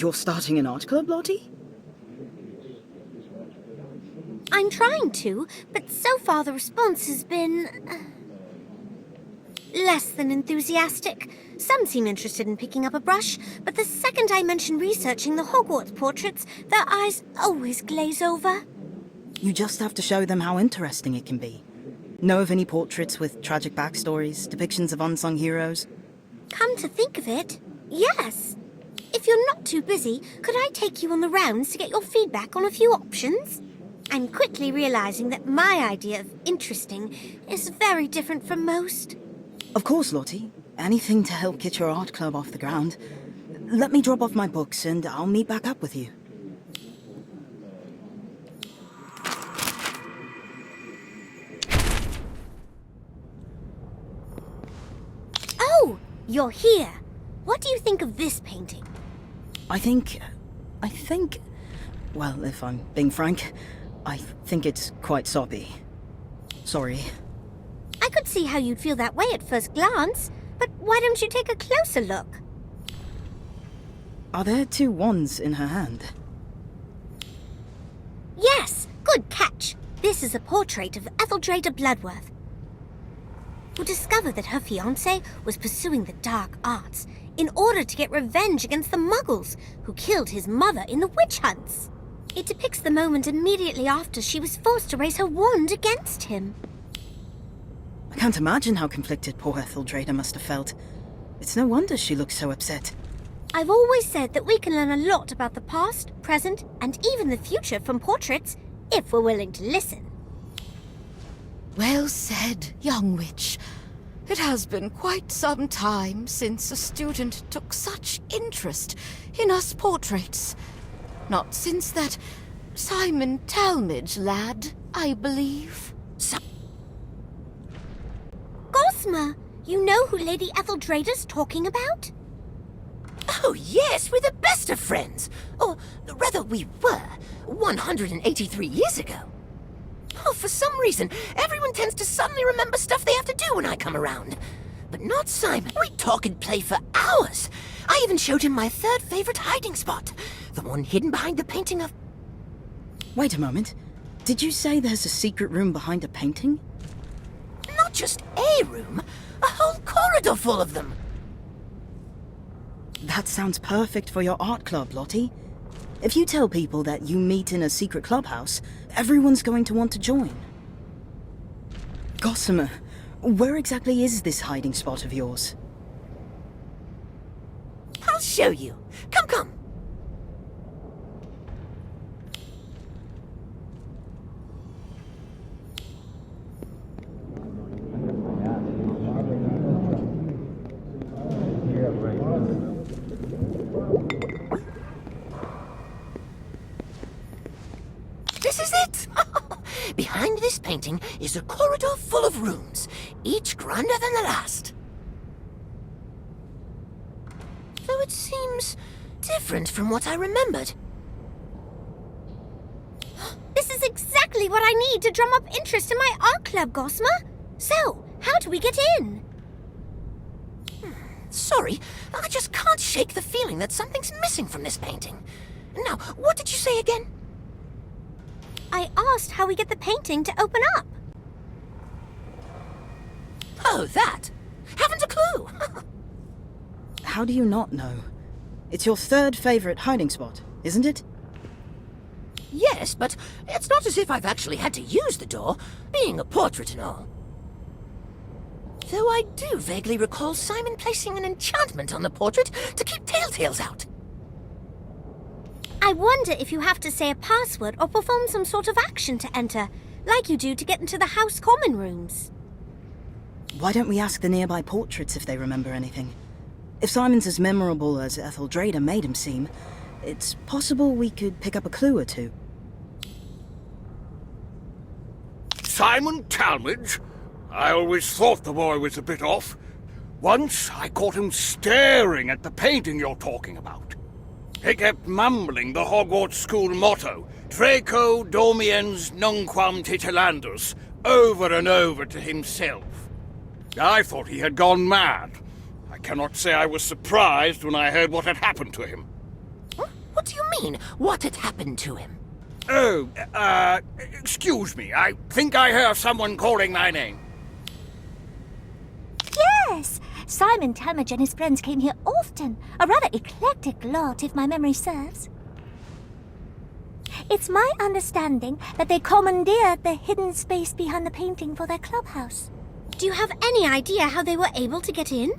You're starting an art club, Lottie? I'm trying to, but so far the response has been... less than enthusiastic. Some seem interested in picking up a brush, but the second I mention researching the Hogwarts portraits, their eyes always glaze over. You just have to show them how interesting it can be. Know of any portraits with tragic backstories, depictions of unsung heroes? Come to think of it, yes. If you're not too busy, could I take you on the rounds to get your feedback on a few options? I'm quickly realizing that my idea of interesting is very different from most. Of course, Lottie. Anything to help get your art club off the ground. Let me drop off my books and I'll meet back up with you. Oh, you're here. What do you think of this painting? I think... Well, if I'm being frank, I think it's quite soppy. Sorry. I could see how you'd feel that way at first glance, but why don't you take a closer look? Are there two wands in her hand? Yes, good catch. This is a portrait of Etheldreda Bloodworth, who discovered that her fiancé was pursuing the dark arts in order to get revenge against the Muggles who killed his mother in the witch hunts. It depicts the moment immediately after she was forced to raise her wand against him. I can't imagine how conflicted poor Etheldreda must have felt. It's no wonder she looks so upset. I've always said that we can learn a lot about the past, present, and even the future from portraits, if we're willing to listen. Well said, young witch. It has been quite some time since a student took such interest in us portraits. Not since that Simon Talmadge lad, I believe. Gosma, you know who Lady Etheldreda's talking about? Oh, yes, we're the best of friends. Or rather, we were 183 years ago. Oh, for some reason, everyone tends to suddenly remember stuff they have to do when I come around. But not Simon. We talk and play for hours. I even showed him my third favorite hiding spot, the one hidden behind the painting of... Wait a moment. Did you say there's a secret room behind a painting? Not just a room, a whole corridor full of them. That sounds perfect for your art club, Lottie. If you tell people that you meet in a secret clubhouse, everyone's going to want to join. Gossamer, where exactly is this hiding spot of yours? I'll show you. Come, come. This is it! Behind this painting is a corridor full of rooms, each grander than the last. Though it seems different from what I remembered. This is exactly what I need to drum up interest in my art club, Gosma. So, how do we get in? Sorry, I just can't shake the feeling that something's missing from this painting. Now, what did you say again? I asked how we get the painting to open up. Oh, that. Haven't a clue. How do you not know? It's your third favorite hiding spot, isn't it? Yes, but it's not as if I've actually had to use the door, being a portrait and all. Though I do vaguely recall Simon placing an enchantment on the portrait to keep telltales out. I wonder if you have to say a password or perform some sort of action to enter, like you do to get into the house common rooms. Why don't we ask the nearby portraits if they remember anything? If Simon's as memorable as Etheldreda made him seem, it's possible we could pick up a clue or two. Simon Talmadge? I always thought the boy was a bit off. Once I caught him staring at the painting you're talking about. He kept mumbling the Hogwarts school motto, Draco Domiens Nunquam Titilandus, over and over to himself. I thought he had gone mad. I cannot say I was surprised when I heard what had happened to him. What do you mean, what had happened to him? Oh, excuse me. I think I hear someone calling my name. Yes! Simon Talmadge and his friends came here often. A rather eclectic lot, if my memory serves. It's my understanding that they commandeered the hidden space behind the painting for their clubhouse. Do you have any idea how they were able to get in?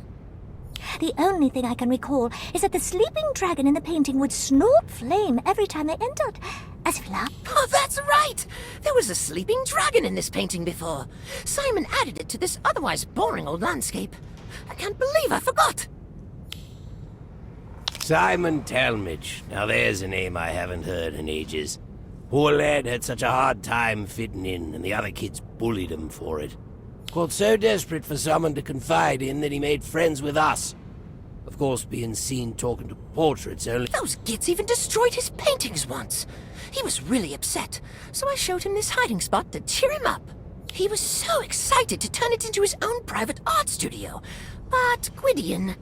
The only thing I can recall is that the sleeping dragon in the painting would snort flame every time they entered, as if love. Oh, that's right! There was a sleeping dragon in this painting before. Simon added it to this otherwise boring old landscape. I can't believe I forgot. Simon Talmadge. Now there's a name I haven't heard in ages. Poor lad had such a hard time fitting in, and the other kids bullied him for it. Got so desperate for someone to confide in that he made friends with us. Of course, being seen talking to portraits only... Those gits even destroyed his paintings once. He was really upset, so I showed him this hiding spot to cheer him up. He was so excited to turn it into his own private art studio. But Gwydion...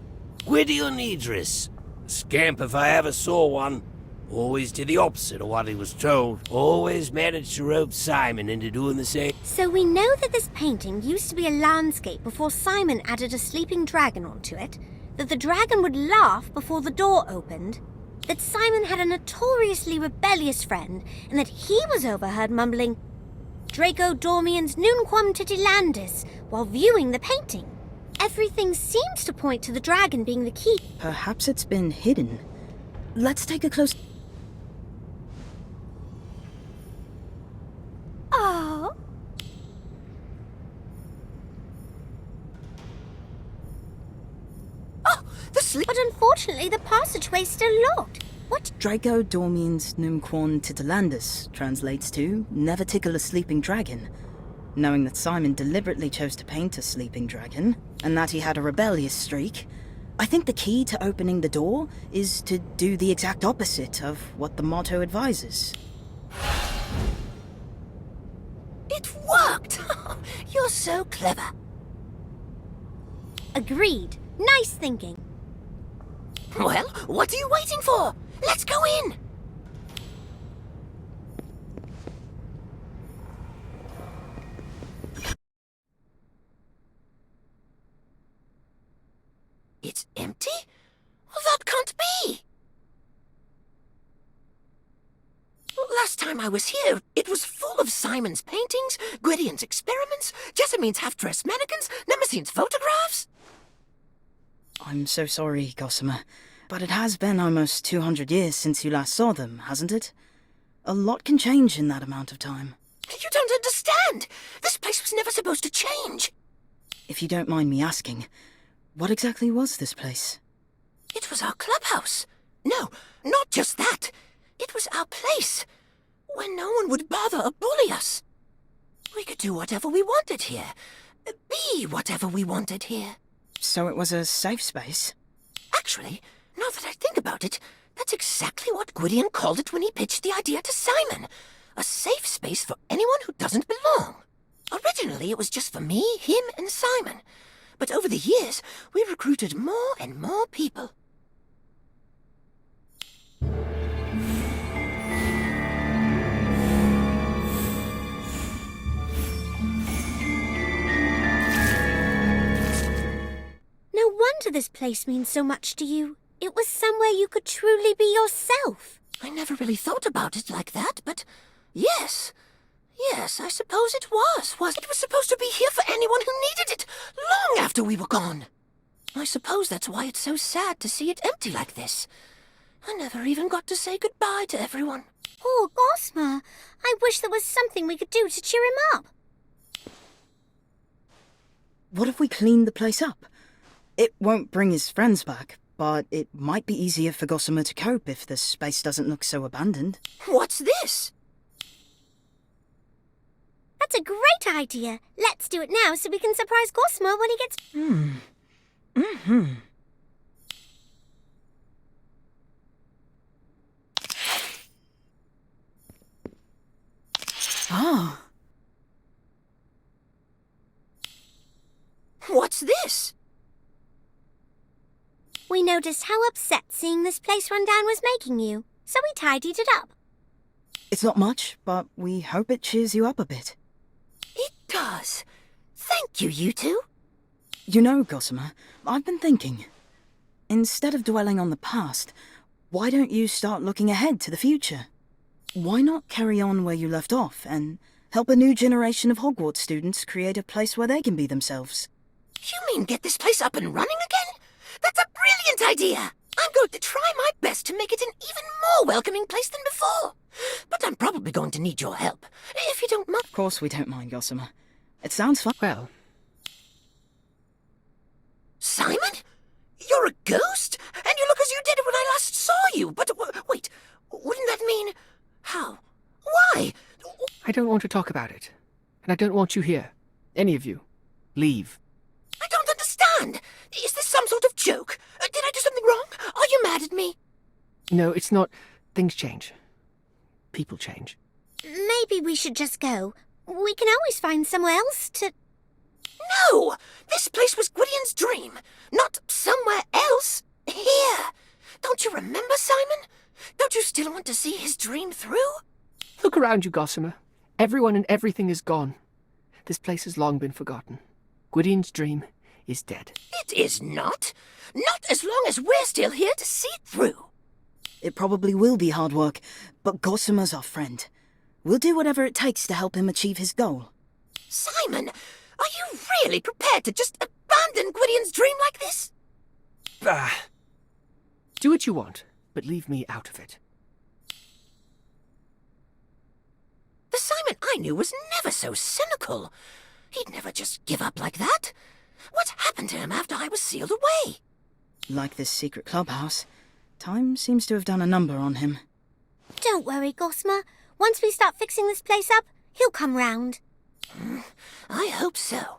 Gwydion Idris. Scamp if I ever saw one. Always did the opposite of what he was told. Always managed to rope Simon into doing the same. So we know that this painting used to be a landscape before Simon added a sleeping dragon onto it, that the dragon would laugh before the door opened, that Simon had a notoriously rebellious friend, and that he was overheard mumbling, Draco Dormiens nunquam titilandis, while viewing the painting. Everything seems to point to the dragon being the key. Perhaps it's been hidden. Let's take a close... Oh, Oh, the sleep... But unfortunately, the passageway's still locked. What? Draco Dormiens Numquam Titilandus translates to never tickle a sleeping dragon. Knowing that Simon deliberately chose to paint a sleeping dragon, and that he had a rebellious streak, I think the key to opening the door is to do the exact opposite of what the motto advises. It worked! You're so clever. Agreed. Nice thinking. Well, what are you waiting for? Let's go in! It's empty? Well, that can't be! Last time I was here, it was full of Simon's paintings, Gwydion's experiments, Jessamine's half-dressed mannequins, Nemesine's photographs. I'm so sorry, Gossamer, but it has been almost 200 years since you last saw them, hasn't it? A lot can change in that amount of time. You don't understand! This place was never supposed to change! If you don't mind me asking, what exactly was this place? It was our clubhouse. No, not just that. It was our place, where no one would bother or bully us. We could do whatever we wanted here. Be whatever we wanted here. So it was a safe space? Actually, now that I think about it, that's exactly what Gwydion called it when he pitched the idea to Simon. A safe space for anyone who doesn't belong. Originally, it was just for me, him, and Simon. But over the years, we recruited more and more people. No wonder this place means so much to you. It was somewhere you could truly be yourself. I never really thought about it like that, but yes. Yes, I suppose it was. It was supposed to be here for anyone who needed it, long after we were gone. I suppose that's why it's so sad to see it empty like this. I never even got to say goodbye to everyone. Poor Gossamer. I wish there was something we could do to cheer him up. What if we cleaned the place up? It won't bring his friends back, but it might be easier for Gossamer to cope if the space doesn't look so abandoned. What's this? That's a great idea. Let's do it now so we can surprise Gossamer when he gets... Ah, What's this? We noticed how upset seeing this place run down was making you. so we tidied it up. It's not much, but we hope it cheers you up a bit. It does. Thank you, you two. You know, Gossamer, I've been thinking. Instead of dwelling on the past, why don't you start looking ahead to the future? Why not carry on where you left off and help a new generation of Hogwarts students create a place where they can be themselves? You mean get this place up and running again? That's a brilliant idea! I'm going to try my best to make it an even more welcoming place than before. But I'm probably going to need your help, if you don't mind. Of course we don't mind, Gossamer. It sounds fun. Well, Simon? You're a ghost? And you look as you did when I last saw you. But wait, wouldn't that mean... How? Why? I don't want to talk about it. And I don't want you here. Any of you. Leave. I don't understand. Is this some sort of joke? Did I do something wrong? Are you mad at me? No, it's not. Things change. People change. Maybe we should just go. We can always find somewhere else to... No! This place was Gwydion's dream, not somewhere else. Here. Don't you remember, Simon? Don't you still want to see his dream through? Look around you, Gossamer. Everyone and everything is gone. This place has long been forgotten. Gwydion's dream is dead. It is not. Not as long as we're still here to see it through. It probably will be hard work, but Gossamer's our friend. We'll do whatever it takes to help him achieve his goal. Simon, are you really prepared to just abandon Gwydion's dream like this? Bah. Do what you want, but leave me out of it. The Simon I knew was never so cynical. He'd never just give up like that. What happened to him after I was sealed away? Like this secret clubhouse, time seems to have done a number on him. Don't worry, Gossamer. Once we start fixing this place up, he'll come round. I hope so.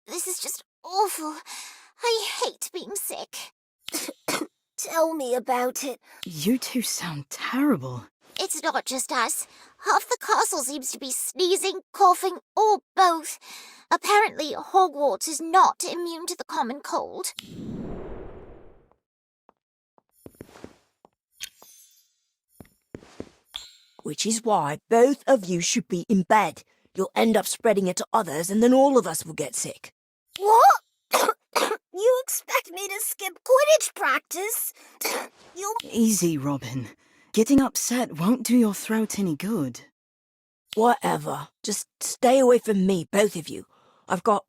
This is just awful. I hate being sick. Tell me about it. You two sound terrible. It's not just us. Half the castle seems to be sneezing, coughing, or both. Apparently, Hogwarts is not immune to the common cold. Which is why both of you should be in bed. You'll end up spreading it to others, and then all of us will get sick. What? You expect me to skip Quidditch practice? You... Easy, Robin. Getting upset won't do your throat any good. Whatever. Just stay away from me, both of you. I've got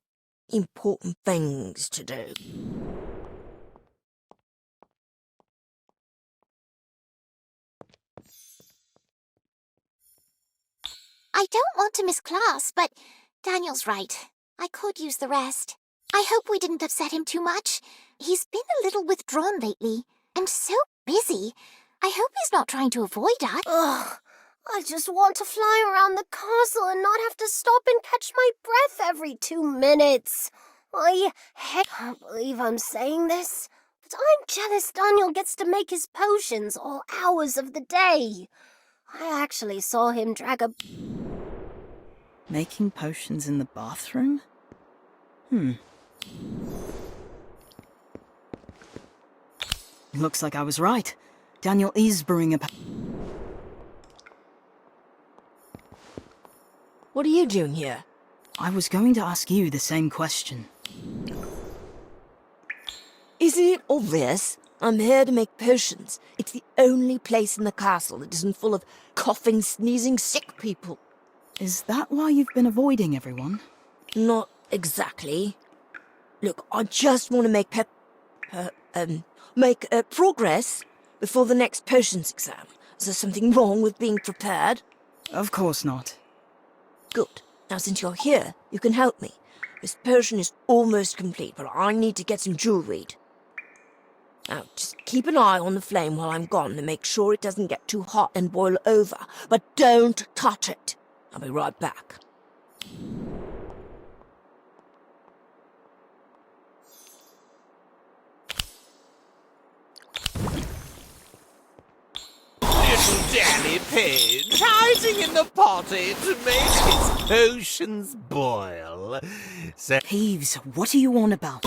important things to do. I don't want to miss class, but Daniel's right. I could use the rest. I hope we didn't upset him too much. He's been a little withdrawn lately, and so busy. I hope he's not trying to avoid us. Ugh, I just want to fly around the castle and not have to stop and catch my breath every 2 minutes. I can't believe I'm saying this, but I'm jealous Daniel gets to make his potions all hours of the day. I actually saw him drag a... Making potions in the bathroom? Looks like I was right. Daniel is brewing a... What are you doing here? I was going to ask you the same question. Isn't it obvious? I'm here to make potions. It's the only place in the castle that isn't full of coughing, sneezing, sick people. Is that why you've been avoiding everyone? Not exactly. Look, I just want to make progress before the next potions exam. Is there something wrong with being prepared? Of course not. Good. Now, since you're here, you can help me. This potion is almost complete, but I need to get some jewelry. Now, just keep an eye on the flame while I'm gone and make sure it doesn't get too hot and boil over. But don't touch it. I'll be right back. Little Danny Page hiding in the potty to make his potions boil. So, Peeves, what are you on about?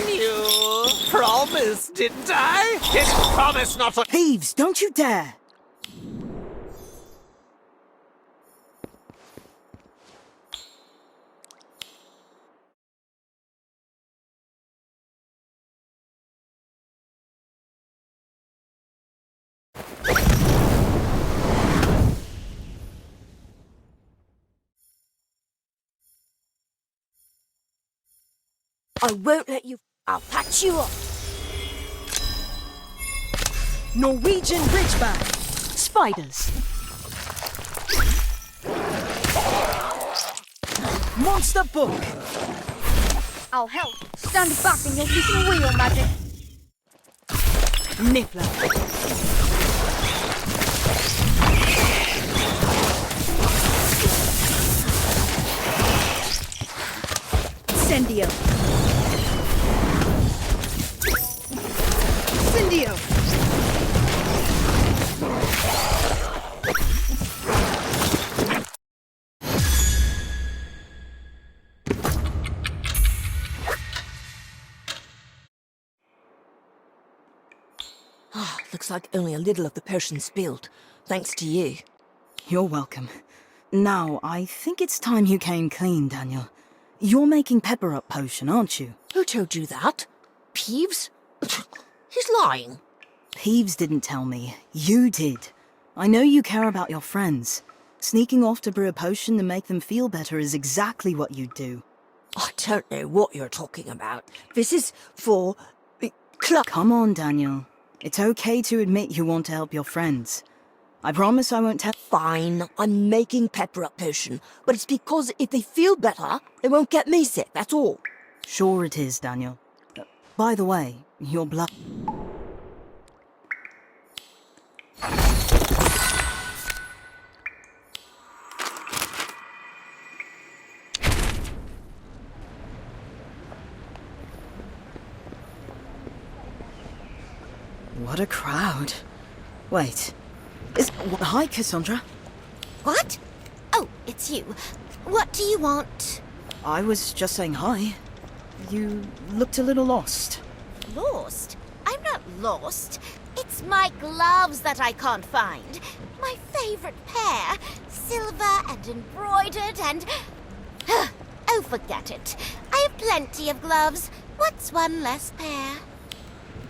telling you, promise, didn't I? Didn't promise not to... Peeves, don't you dare! I won't let you... I'll patch you up. Norwegian ridgeback. Spiders. Monster book. I'll help. Stand back and you'll see some real magic. Niffler. Incendio. Incendio. Looks like only a little of the potion spilled. Thanks to you. You're welcome. Now, I think it's time you came clean, Daniel. You're making pepper up potion, aren't you? Who told you that? Peeves? He's lying. Peeves didn't tell me. You did. I know you care about your friends. Sneaking off to brew a potion to make them feel better is exactly what you do. I don't know what you're talking about. This is for... Come on, Daniel. It's okay to admit you want to help your friends. I promise I won't tell... Fine, I'm making pepper up potion, but it's because if they feel better, they won't get me sick, that's all. Sure it is, Daniel. By the way, your blood... What a crowd. Wait. Hi, Cassandra. What? Oh, it's you. What do you want? I was just saying hi. You looked a little lost. Lost? I'm not lost. It's my gloves that I can't find. My favorite pair. Silver and embroidered and... Oh, forget it. I have plenty of gloves. What's one less pair?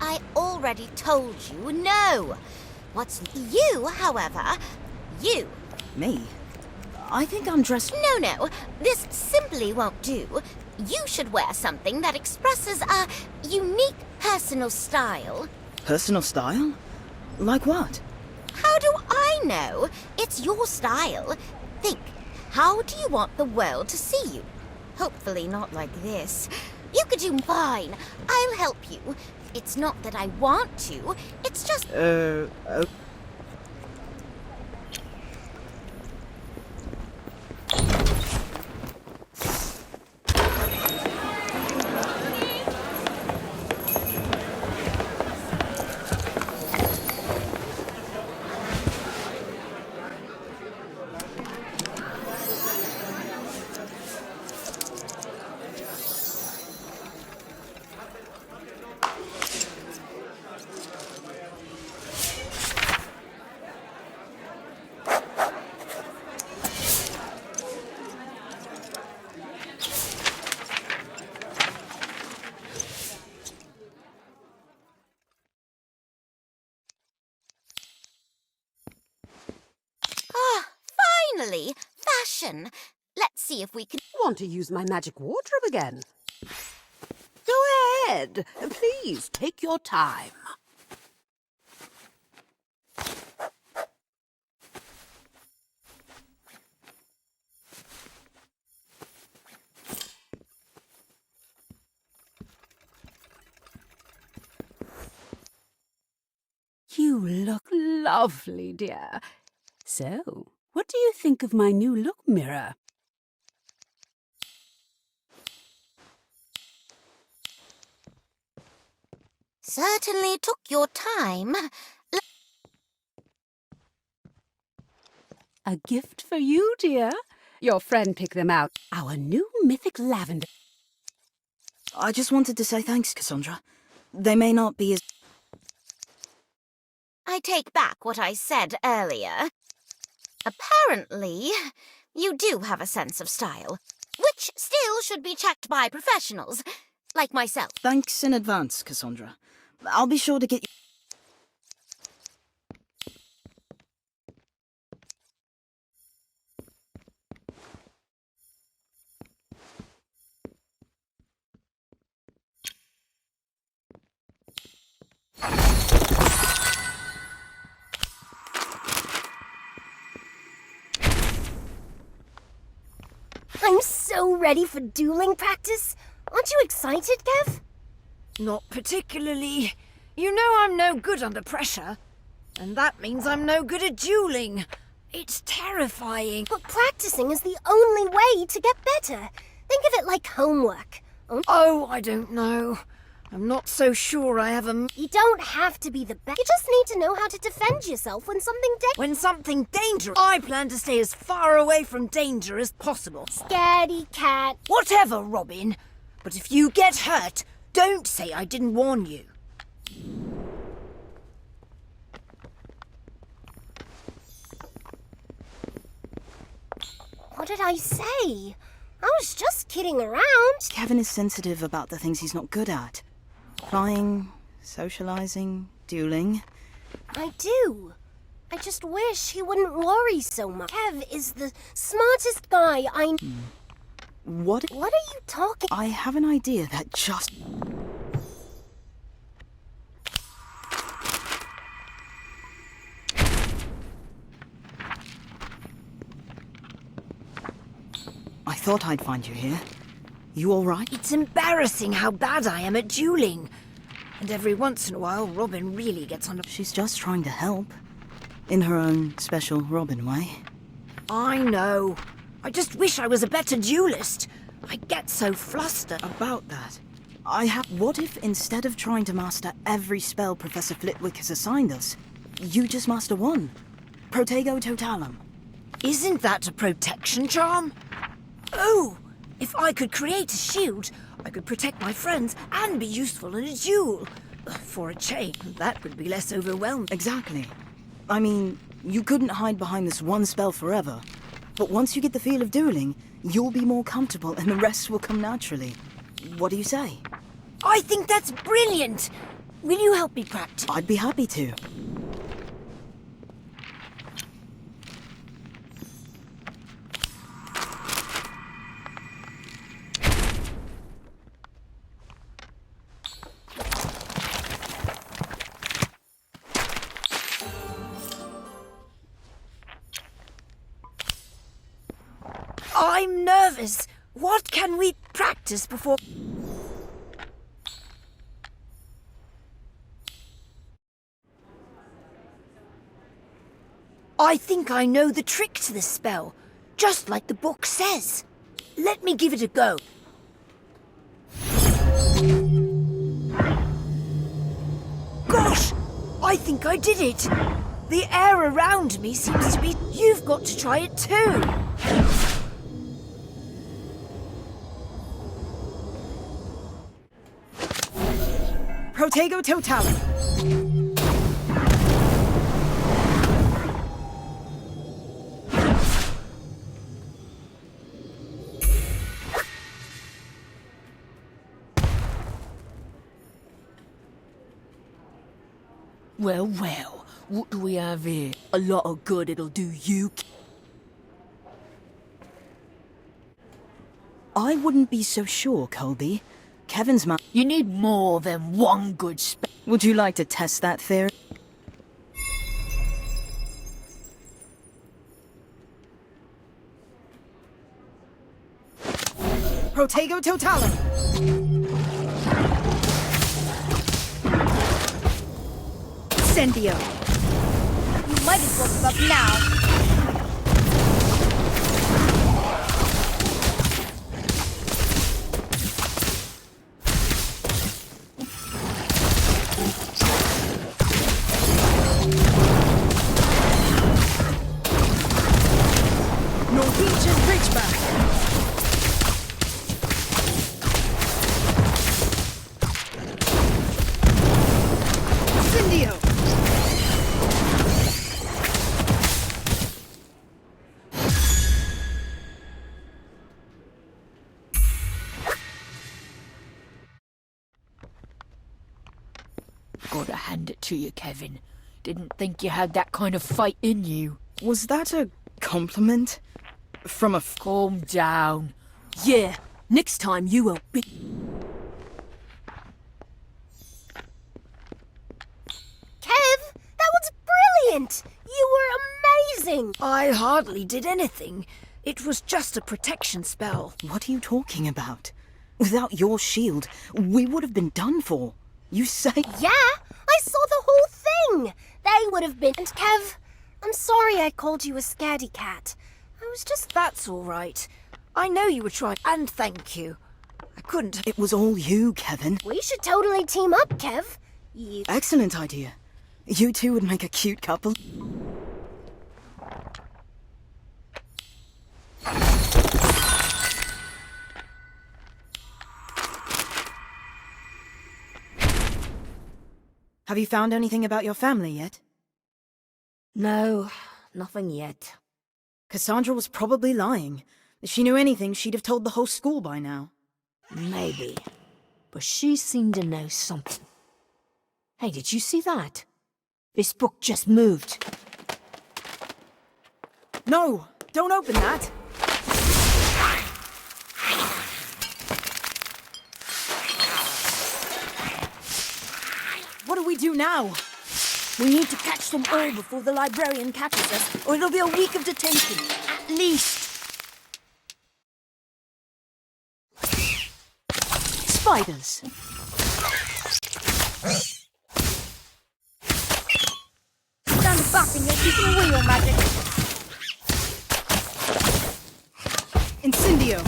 I already told you no. What's you, however? You. Me? I think I'm dressed... No. This simply won't do. You should wear something that expresses a unique personal style. Personal style? Like what? How do I know? It's your style. Think. How do you want the world to see you? Hopefully not like this. You could do fine. I'll help you. It's not that I want to, it's just... Finally, fashion. Let's see if we can... Want to use my magic wardrobe again? Go ahead. Please, take your time. You look lovely, dear. So, what do you think of my new look, Mirror? Certainly took your time. A gift for you, dear. Your friend picked them out. Our new mythic lavender. I just wanted to say thanks, Cassandra. They may not be as... I take back what I said earlier. Apparently, you do have a sense of style, which still should be checked by professionals, like myself. Thanks in advance, Cassandra. I'll be sure to get you... I'm so ready for dueling practice. Aren't you excited, Kev? Not particularly. You know I'm no good under pressure. And that means I'm no good at dueling. It's terrifying. But practicing is the only way to get better. Think of it like homework. Oh, I don't know. I'm not so sure I have a... You don't have to be the best. You just need to know how to defend yourself when something dangerous... I plan to stay as far away from danger as possible. Scaredy cat. Whatever, Robin. But if you get hurt, don't say I didn't warn you. What did I say? I was just kidding around. Kevin is sensitive about the things he's not good at. Flying, socializing, dueling. I do. I just wish he wouldn't worry so much. Kev is the smartest guy I know. What are you talking? I have an idea that just... I thought I'd find you here. You all right? It's embarrassing how bad I am at dueling. And every once in a while, Robin really gets on... She's just trying to help. In her own special Robin way. I know. I just wish I was a better duelist. I get so flustered. About that, what if instead of trying to master every spell Professor Flitwick has assigned us, you just master one? Protego Totalum. Isn't that a protection charm? Oh, if I could create a shield, I could protect my friends and be useful in a duel. For a change, that would be less overwhelming. Exactly. I mean, you couldn't hide behind this one spell forever. But once you get the feel of dueling, you'll be more comfortable and the rest will come naturally. What do you say? I think that's brilliant! Will you help me practice? I'd be happy to. I'm nervous. What can we practice before... I think I know the trick to this spell, just like the book says. Let me give it a go. Gosh! I think I did it! The air around me seems to be... You've got to try it too! Protego Totalum. Well, well, what do we have here? A lot of good it'll do you. I wouldn't be so sure, Colby. Kevin's mum. You need more than one good spell. Would you like to test that theory? Protego Totalum. Incendio. You might as well give up now. Norwegian Ridgeback. Incendio. Gotta hand it to you, Kevin. Didn't think you had that kind of fight in you. Was that a compliment? From a Calm down. Yeah, next time you won't be... Kev, that was brilliant! You were amazing! I hardly did anything. It was just a protection spell. What are you talking about? Without your shield, we would have been done for. You say... Yeah, I saw the whole thing! They would have been... And Kev, I'm sorry I called you a scaredy cat. I was just... That's all right. I know you were trying... And thank you. I couldn't... It was all you, Kevin. We should totally team up, Kev. You... Excellent idea. You two would make a cute couple. Have you found anything about your family yet? No, nothing yet. Cassandra was probably lying. If she knew anything, she'd have told the whole school by now. Maybe. But she seemed to know something. Hey, did you see that? This book just moved. No! Don't open that! What do we do now? We need to catch them all before the librarian catches us, or it'll be a week of detention, at least. Spiders. Stand back and you'll see some real magic. Incendio.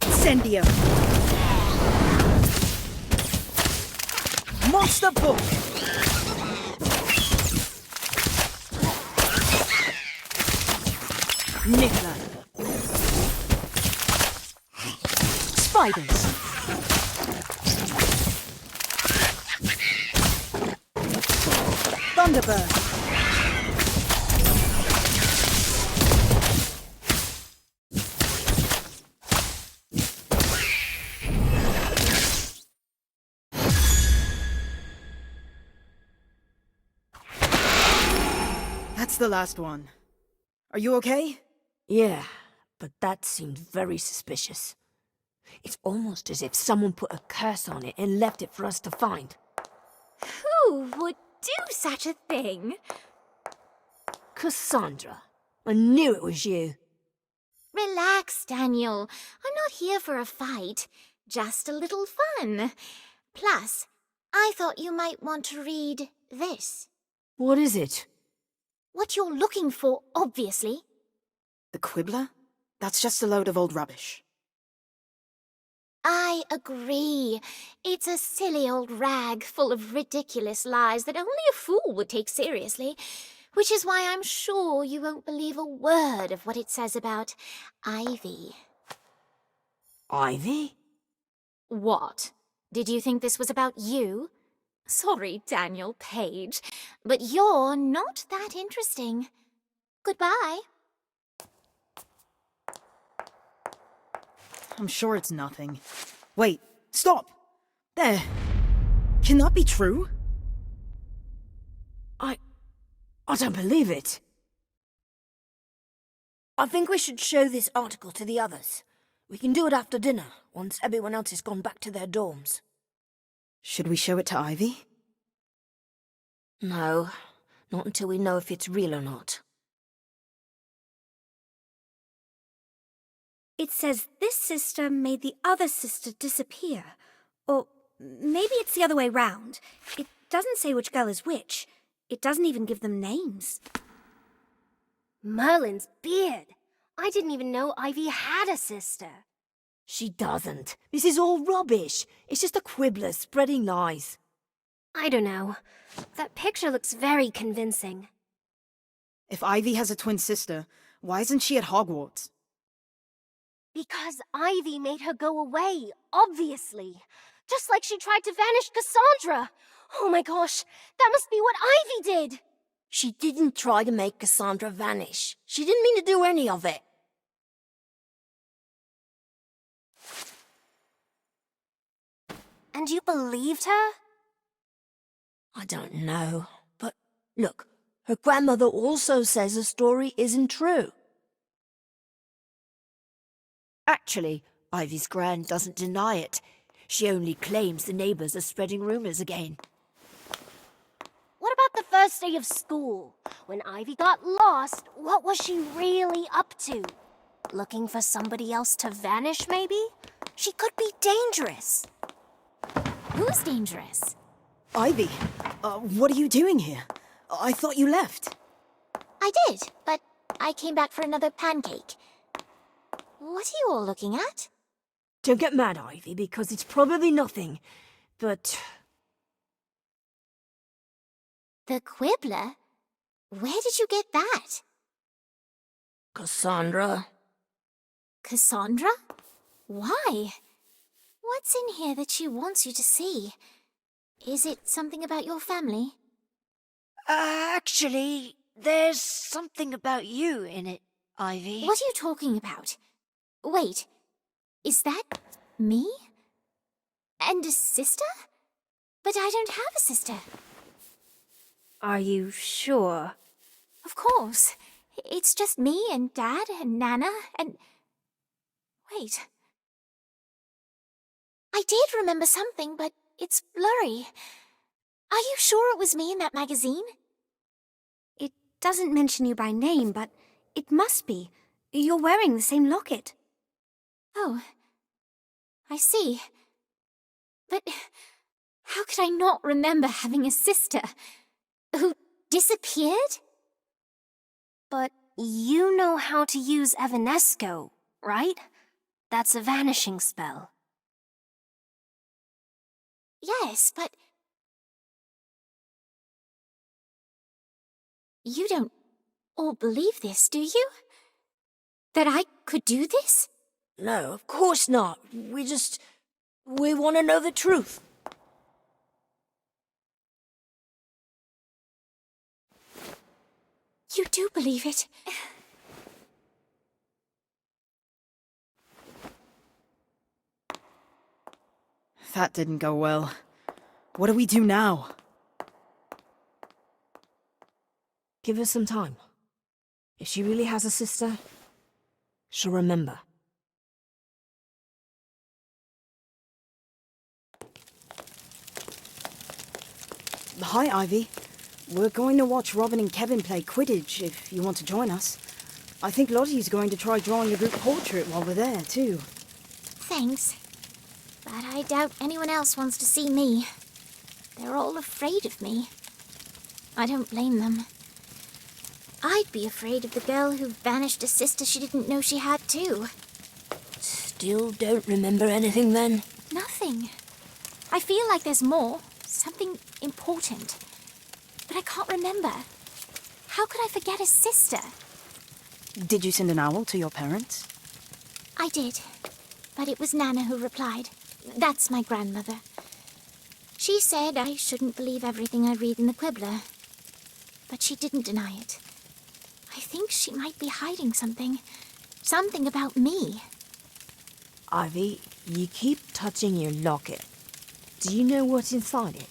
Incendio. Monster book. Nicola. Spiders. Thunderbird. That's the last one. Are you okay? Yeah, but that seemed very suspicious. It's almost as if someone put a curse on it and left it for us to find. Who would do such a thing? Cassandra, I knew it was you. Relax, Daniel. I'm not here for a fight. Just a little fun. Plus, I thought you might want to read this. What is it? What you're looking for, obviously. The Quibbler? That's just a load of old rubbish. I agree. It's a silly old rag full of ridiculous lies that only a fool would take seriously, which is why I'm sure you won't believe a word of what it says about Ivy. Ivy? What? Did you think this was about you? Sorry, Daniel Page, but you're not that interesting. Goodbye. I'm sure it's nothing. Wait, stop! There. Can that be true? I don't believe it. I think we should show this article to the others. We can do it after dinner, once everyone else has gone back to their dorms. Should we show it to Ivy? No, not until we know if it's real or not. It says this sister made the other sister disappear. Or maybe it's the other way round. It doesn't say which girl is which. It doesn't even give them names. Merlin's beard. I didn't even know Ivy had a sister. She doesn't. This is all rubbish. It's just a quibbler spreading lies. I don't know. That picture looks very convincing. If Ivy has a twin sister, why isn't she at Hogwarts? Because Ivy made her go away, obviously. Just like she tried to vanish Cassandra. Oh my gosh, that must be what Ivy did. She didn't try to make Cassandra vanish. She didn't mean to do any of it. And you believed her? I don't know, but look, her grandmother also says the story isn't true. Actually, Ivy's gran doesn't deny it. She only claims the neighbors are spreading rumors again. What about the first day of school? When Ivy got lost, what was she really up to? Looking for somebody else to vanish, maybe? She could be dangerous. Who's dangerous? Ivy, what are you doing here? I thought you left. I did, but I came back for another pancake. What are you all looking at? Don't get mad, Ivy, because it's probably nothing, but... The Quibbler? Where did you get that? Cassandra? Cassandra? Why? What's in here that she wants you to see? Is it something about your family? Actually, there's something about you in it, Ivy. What are you talking about? Wait, is that me? And a sister? But I don't have a sister. Are you sure? Of course. It's just me and Dad and Nana and... Wait. I did remember something, but it's blurry. Are you sure it was me in that magazine? It doesn't mention you by name, but it must be. You're wearing the same locket. Oh, I see. But how could I not remember having a sister who disappeared? But you know how to use Evanesco, right? That's a vanishing spell. Yes, but... You don't all believe this, do you? That I could do this? No, of course not. We want to know the truth. You do believe it? That didn't go well. What do we do now? Give her some time. If she really has a sister, she'll remember. Hi, Ivy. We're going to watch Robin and Kevin play Quidditch if you want to join us. I think Lottie's going to try drawing a group portrait while we're there, too. Thanks. But I doubt anyone else wants to see me. They're all afraid of me. I don't blame them. I'd be afraid of the girl who vanished a sister she didn't know she had, too. Still don't remember anything then? Nothing. I feel like there's more. Something important. But I can't remember. How could I forget a sister? Did you send an owl to your parents? I did. But it was Nana who replied. That's my grandmother. She said I shouldn't believe everything I read in the Quibbler. But she didn't deny it. I think she might be hiding something. Something about me. Ivy, you keep touching your locket. Do you know what's inside it?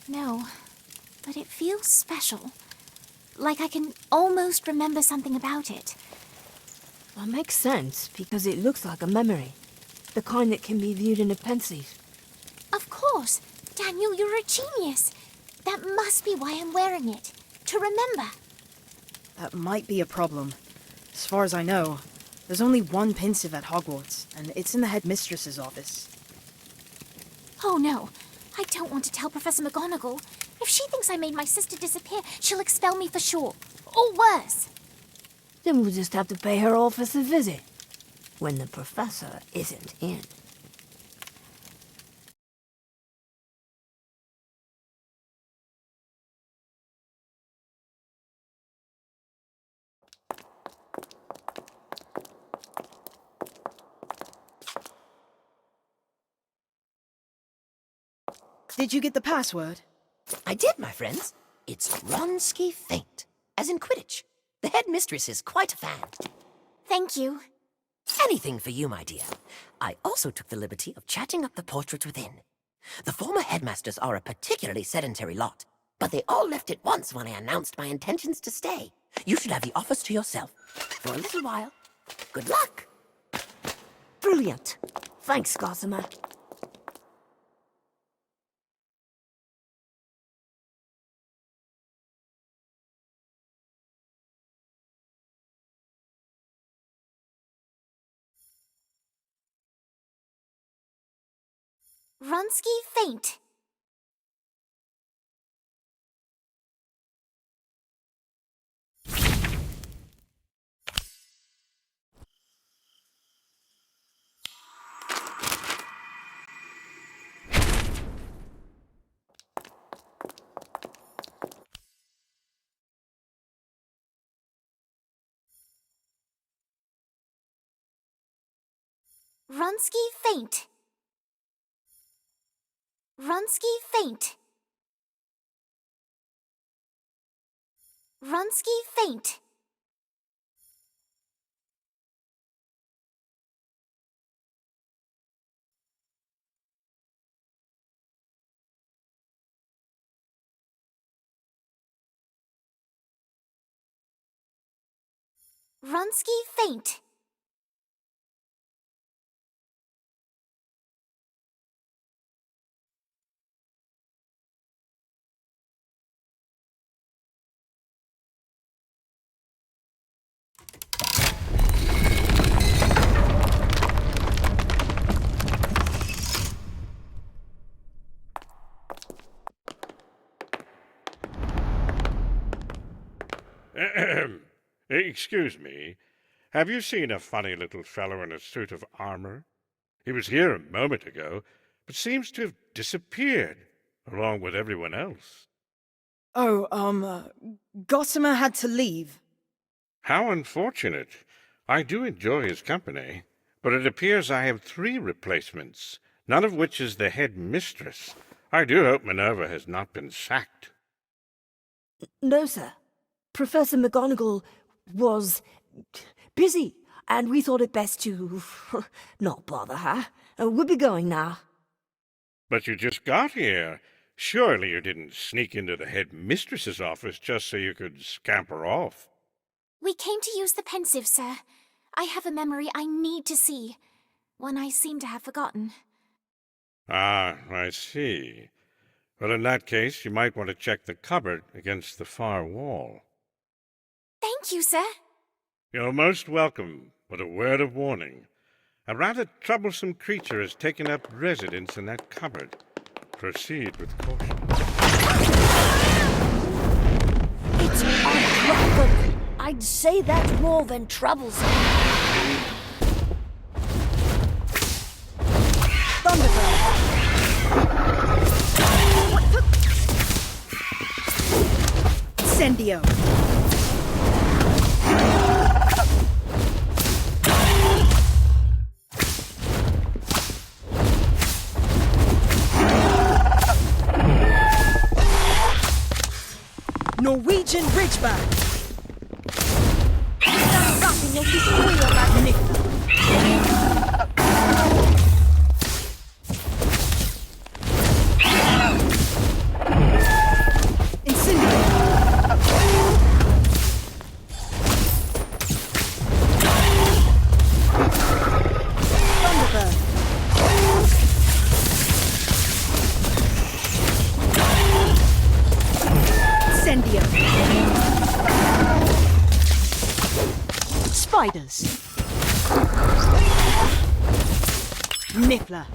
No, but it feels special. Like I can almost remember something about it. That makes sense, because it looks like a memory. The kind that can be viewed in a pensieve. Of course! Daniel, you're a genius! That must be why I'm wearing it. To remember. That might be a problem. As far as I know, there's only one pensieve at Hogwarts, and it's in the headmistress's office. Oh no, I don't want to tell Professor McGonagall. If she thinks I made my sister disappear, she'll expel me for sure. Or worse. Then we'll just have to pay her office a visit. When the professor isn't in. Did you get the password? I did, my friends. It's Ronsky Faint, as in Quidditch. The headmistress is quite a fan. Thank you. Anything for you, my dear. I also took the liberty of chatting up the portraits within. The former headmasters are a particularly sedentary lot, but they all left at once when I announced my intentions to stay. You should have the office to yourself for a little while. Good luck. Brilliant. Thanks, Gossamer. Ronsky Faint. Ronsky Faint. Ronsky Faint. Ronsky Faint. Ronsky Faint. Excuse me. Have you seen a funny little fellow in a suit of armor? He was here a moment ago, but seems to have disappeared, along with everyone else. Oh, Gossamer had to leave. How unfortunate. I do enjoy his company, but it appears I have 3 replacements, none of which is the head mistress. I do hope Minerva has not been sacked. No, sir. Professor McGonagall was busy, and we thought it best to not bother her. We'll be going now. But you just got here. Surely you didn't sneak into the head mistress's office just so you could scamper off. We came to use the pensieve, sir. I have a memory I need to see. One I seem to have forgotten. Ah, I see. Well, in that case, you might want to check the cupboard against the far wall. Thank you, sir. You're most welcome, but a word of warning. A rather troublesome creature has taken up residence in that cupboard. Proceed with caution. It's unwelcome. I'd say that's more than troublesome. Thunderbird. Incendio. Norwegian Ridgeback. Spiders. Niffler.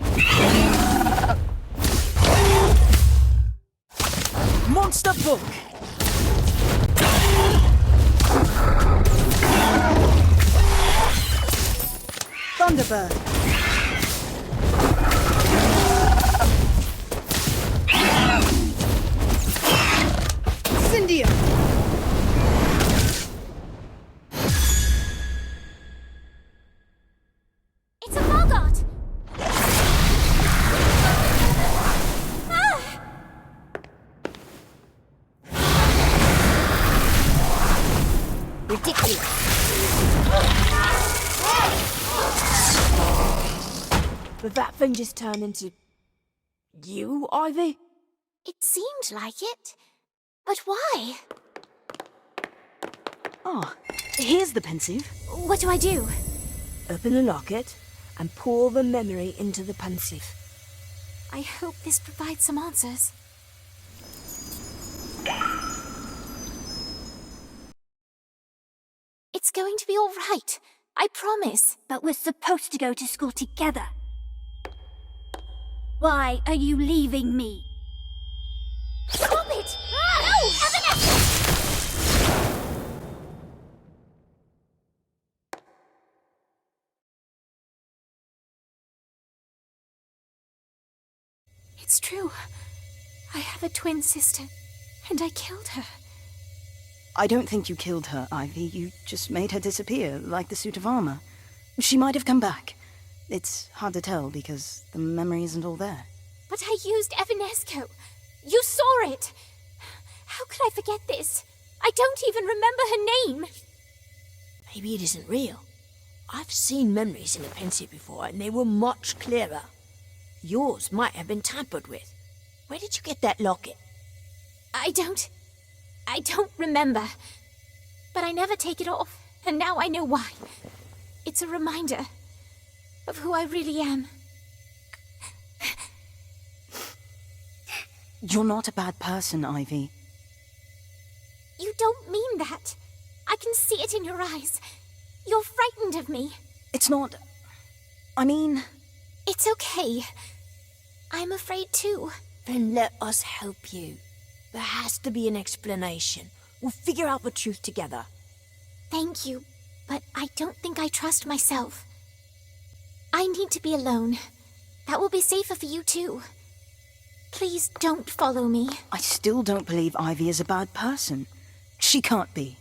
Monster Book. Thunderbird. Incendio. It's a Bogart! Ridiculous. But that thing just turned into... you, Ivy? It seemed like it. But why? Oh, here's the pensive. What do I do? Open the locket and pour the memory into the pensive. I hope this provides some answers. It's going to be all right. I promise. But we're supposed to go to school together. Why are you leaving me? Stop it! No! Evanescence! It's true. I have a twin sister, and I killed her. I don't think you killed her, Ivy. You just made her disappear, like the suit of armor. She might have come back. It's hard to tell because the memory isn't all there. But I used Evanesco. You saw it. How could I forget this? I don't even remember her name. Maybe it isn't real. I've seen memories in a pensive before, and they were much clearer. Yours might have been tampered with. Where did you get that locket? I don't remember. But I never take it off, and now I know why. It's a reminder of who I really am. You're not a bad person, Ivy. You don't mean that. I can see it in your eyes. You're frightened of me. It's not... I mean... It's okay. I'm afraid too. Then let us help you. There has to be an explanation. We'll figure out the truth together. Thank you, but I don't think I trust myself. I need to be alone. That will be safer for you too. Please don't follow me. I still don't believe Ivy is a bad person. She can't be.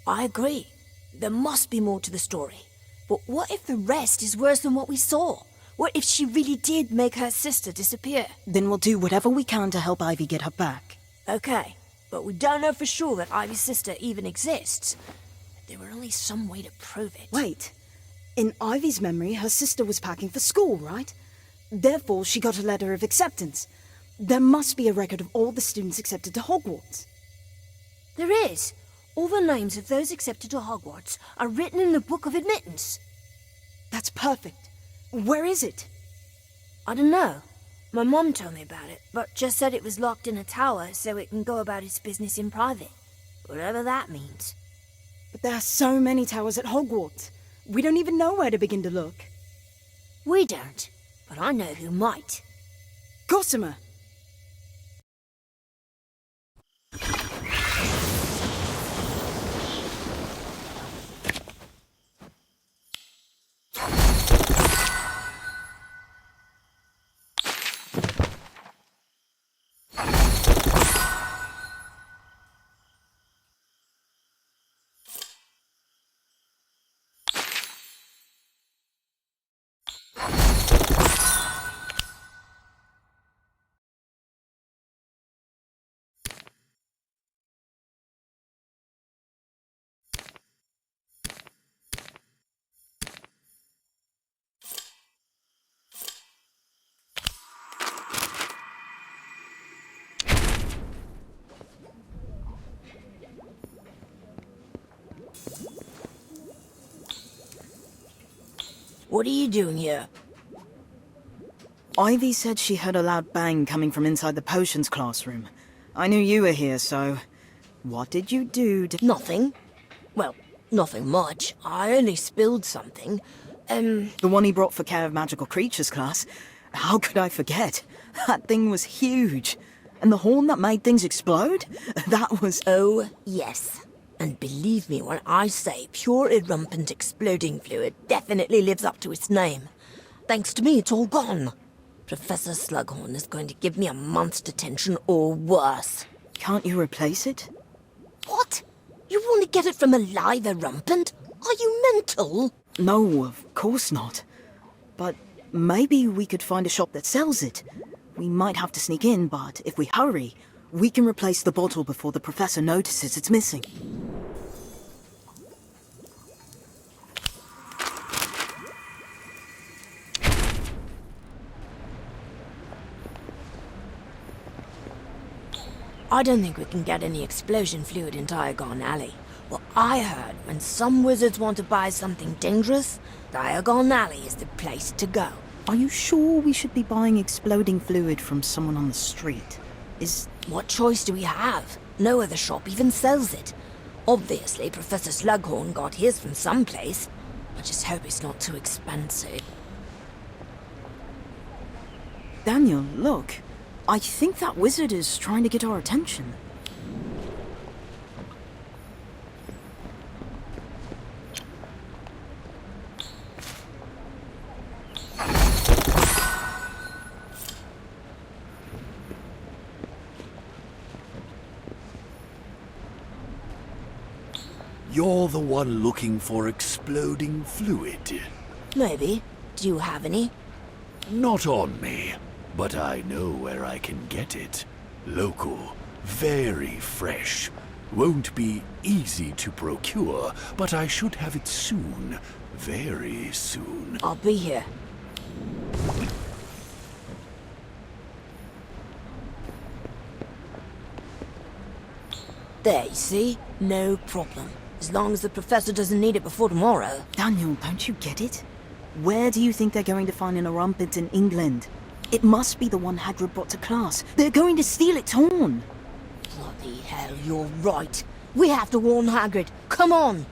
I agree. There must be more to the story. But what if the rest is worse than what we saw? What if she really did make her sister disappear? Then we'll do whatever we can to help Ivy get her back. Okay, but we don't know for sure that Ivy's sister even exists. There were only some way to prove it. Wait. In Ivy's memory, her sister was packing for school, right? Therefore, she got a letter of acceptance. There must be a record of all the students accepted to Hogwarts. There is. All the names of those accepted to Hogwarts are written in the Book of Admittance. That's perfect. Where is it? I don't know. My mom told me about it, but just said it was locked in a tower so it can go about its business in private. Whatever that means. But there are so many towers at Hogwarts. We don't even know where to begin to look. We don't, but I know who might. Gossamer! What are you doing here? Ivy said she heard a loud bang coming from inside the potions classroom. I knew you were here, so... What did you do to... Nothing. Well, nothing much. I only spilled something. The one he brought for Care of Magical Creatures class? How could I forget? That thing was huge. And the horn that made things explode? That was... Oh, yes. And believe me when I say pure irrumpent exploding fluid definitely lives up to its name. Thanks to me, it's all gone. Professor Slughorn is going to give me a month's detention or worse. Can't you replace it? What? You want to get it from a live irrumpent? Are you mental? No, of course not. But maybe we could find a shop that sells it. We might have to sneak in, but if we hurry, we can replace the bottle before the professor notices it's missing. I don't think we can get any explosion fluid in Diagon Alley. Well, I heard when some wizards want to buy something dangerous, Diagon Alley is the place to go. Are you sure we should be buying exploding fluid from someone on the street? What choice do we have? No other shop even sells it. Obviously, Professor Slughorn got his from someplace. I just hope it's not too expensive. Daniel, look. I think that wizard is trying to get our attention. You're the one looking for exploding fluid. Maybe. Do you have any? Not on me, but I know where I can get it. Local, very fresh. Won't be easy to procure, but I should have it soon. Very soon. I'll be here. There, you see? No problem. As long as the professor doesn't need it before tomorrow. Daniel, don't you get it? Where do you think they're going to find an irrumpent in England? It must be the one Hagrid brought to class. They're going to steal its horn. Bloody hell, you're right. We have to warn Hagrid. Come on!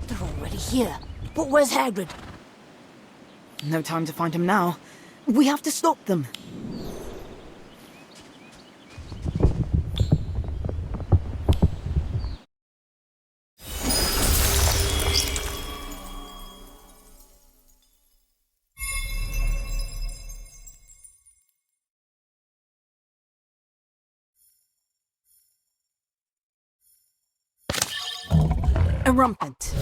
They're already here. But where's Hagrid? No time to find him now. We have to stop them. Irrumpent.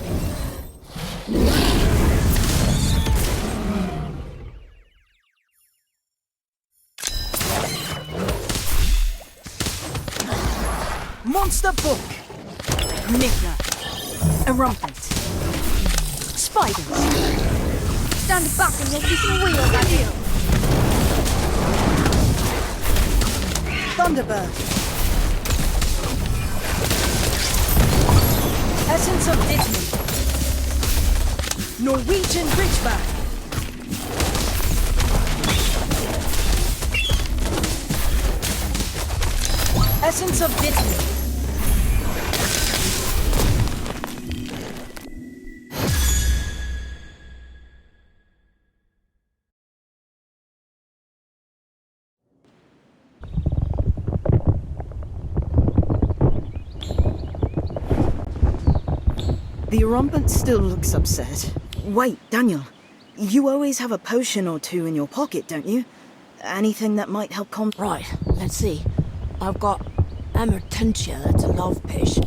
Monster book. Niffler. Irrumpent. Spiders. Stand back and you'll see some wheels at you. Thunderbird. Essence of Disney. Norwegian Ridgeback. Essence of Vitamin. The Erumpent still looks upset. Wait, Daniel. You always have a potion or two in your pocket, don't you? Anything that might help calm... Right, let's see. I've got Emertentia, that's a love fish.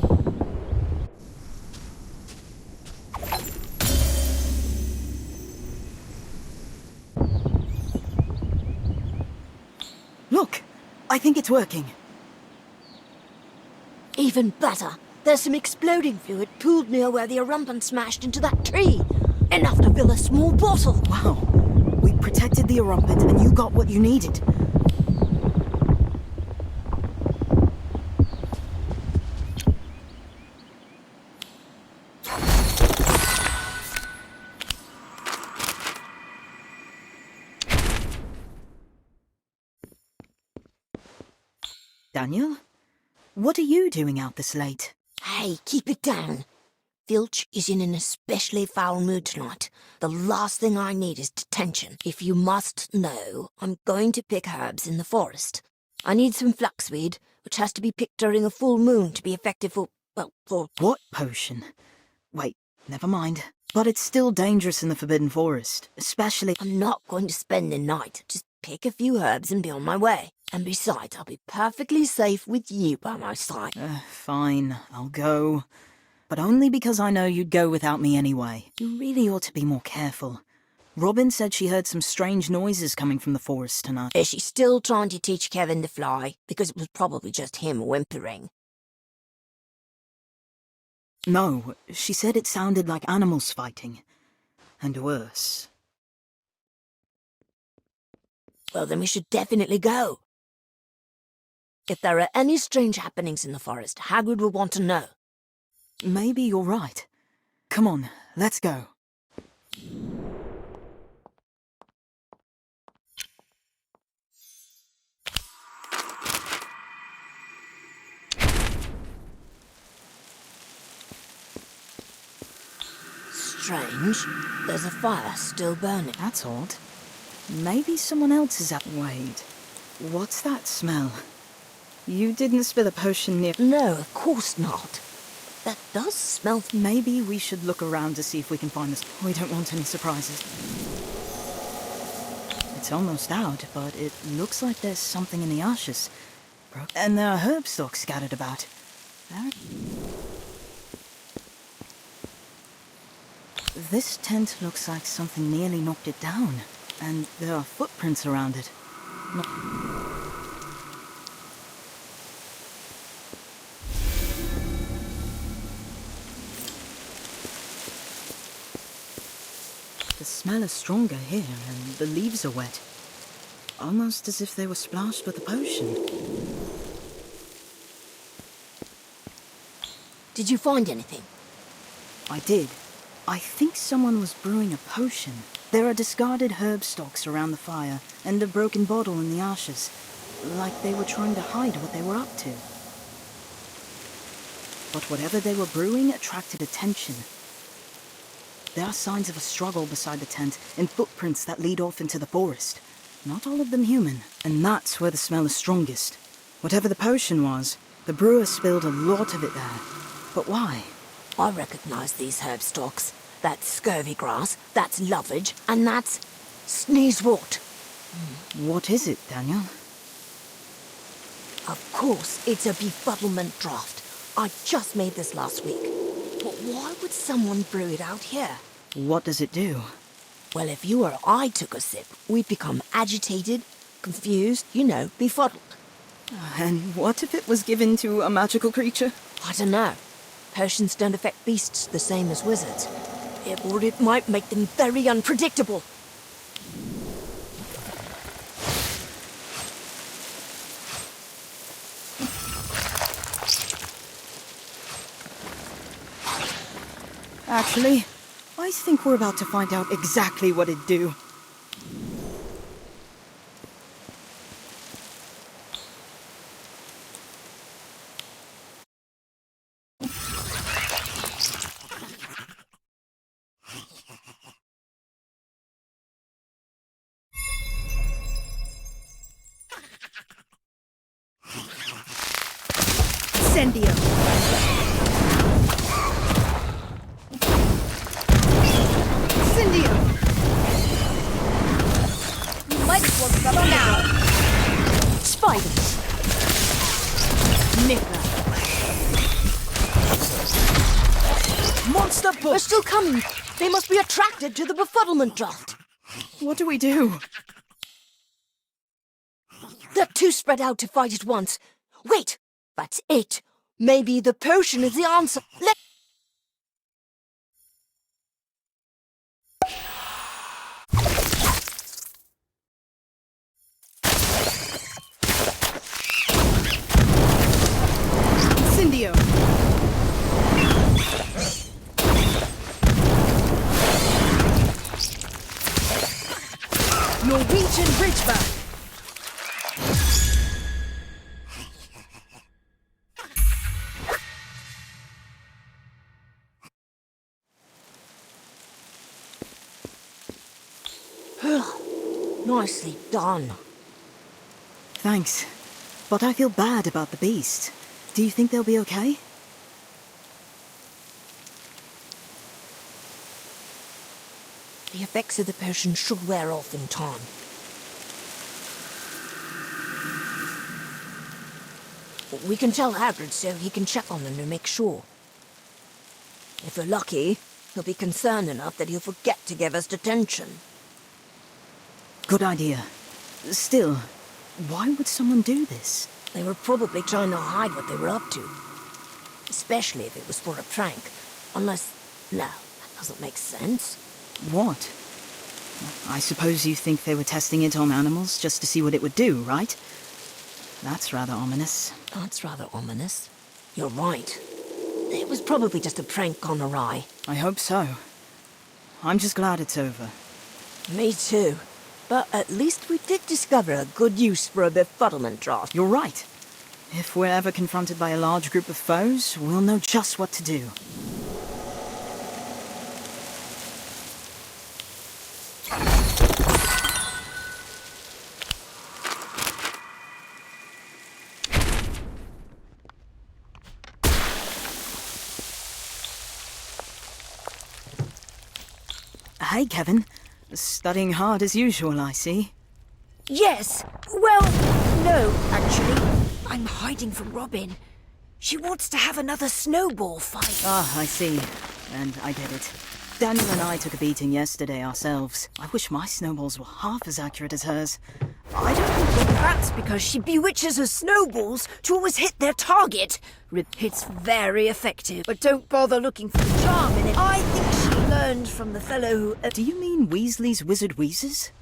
Look! I think it's working. Even better. There's some exploding fluid pooled near where the Erumpent smashed into that tree. Enough to fill a small bottle. Wow. We protected the Erumpent and you got what you needed. Daniel? What are you doing out this late? Hey, keep it down. Filch is in an especially foul mood tonight. The last thing I need is detention. If you must know, I'm going to pick herbs in the forest. I need some flaxweed, which has to be picked during a full moon to be effective for, well, for... What potion? Wait, never mind. But it's still dangerous in the Forbidden Forest, especially... I'm not going to spend the night. Just pick a few herbs and be on my way. And besides, I'll be perfectly safe with you by my side. Fine, I'll go. But only because I know you'd go without me anyway. You really ought to be more careful. Robin said she heard some strange noises coming from the forest tonight. Is she still trying to teach Kevin to fly? Because it was probably just him whimpering. No, she said it sounded like animals fighting. And worse. Well, then we should definitely go. If there are any strange happenings in the forest, Hagrid will want to know. Maybe you're right. Come on, let's go. Strange. There's a fire still burning. That's odd. Maybe someone else is up. Wait, what's that smell? You didn't spill a potion near... No, of course not. That does smell... Maybe we should look around to see if we can find this. We don't want any surprises. It's almost out, but it looks like there's something in the ashes. And there are herb stalks scattered about. This tent looks like something nearly knocked it down. And there are footprints around it. The smell is stronger here, and the leaves are wet. Almost as if they were splashed with a potion. Did you find anything? I did. I think someone was brewing a potion. There are discarded herb stalks around the fire, and a broken bottle in the ashes. Like they were trying to hide what they were up to. But whatever they were brewing attracted attention. There are signs of a struggle beside the tent, and footprints that lead off into the forest. Not all of them human, and that's where the smell is strongest. Whatever the potion was, the brewer spilled a lot of it there. But why? I recognize these herb stalks. That's scurvy grass, that's lovage, and that's sneezewort. What is it, Daniel? Of course, it's a befuddlement draught. I just made this last week. But why would someone brew it out here? What does it do? Well, if you or I took a sip, we'd become agitated, confused, you know, befuddled. And what if it was given to a magical creature? I don't know. Potions don't affect beasts the same as wizards. Or it might make them very unpredictable. Actually, I think we're about to find out exactly what it'd do. Incendio! Incendio! You might as well settle now. Spiders! Nipper! Monster book! They're still coming! They must be attracted to the befuddlement draft! What do we do? They're too spread out to fight at once. Wait! That's it! Maybe the potion is the answer. Incendio! Norwegian Ridgeback! Nicely done. Thanks. But I feel bad about the beast. Do you think they'll be okay? The effects of the potion should wear off in time. We can tell Hagrid so he can check on them to make sure. If we're lucky, he'll be concerned enough that he'll forget to give us detention. Good idea. Still, why would someone do this? They were probably trying to hide what they were up to. Especially if it was for a prank. Unless... no, that doesn't make sense. What? I suppose you think they were testing it on animals just to see what it would do, right? That's rather ominous. That's rather ominous. You're right. It was probably just a prank gone awry. I hope so. I'm just glad it's over. Me too. But at least we did discover a good use for a befuddlement draft. You're right. If we're ever confronted by a large group of foes, we'll know just what to do. Hey, Kevin. Studying hard as usual, I see. Yes. Well, no, actually. I'm hiding from Robin. She wants to have another snowball fight. Ah, I see. And I get it. Daniel and I took a beating yesterday ourselves. I wish my snowballs were half as accurate as hers. I don't think that's because she bewitches her snowballs to always hit their target. It's very effective, but don't bother looking for the charm in it. I think she learned from the fellow who... Do you mean Weasley's Wizard Wheezes?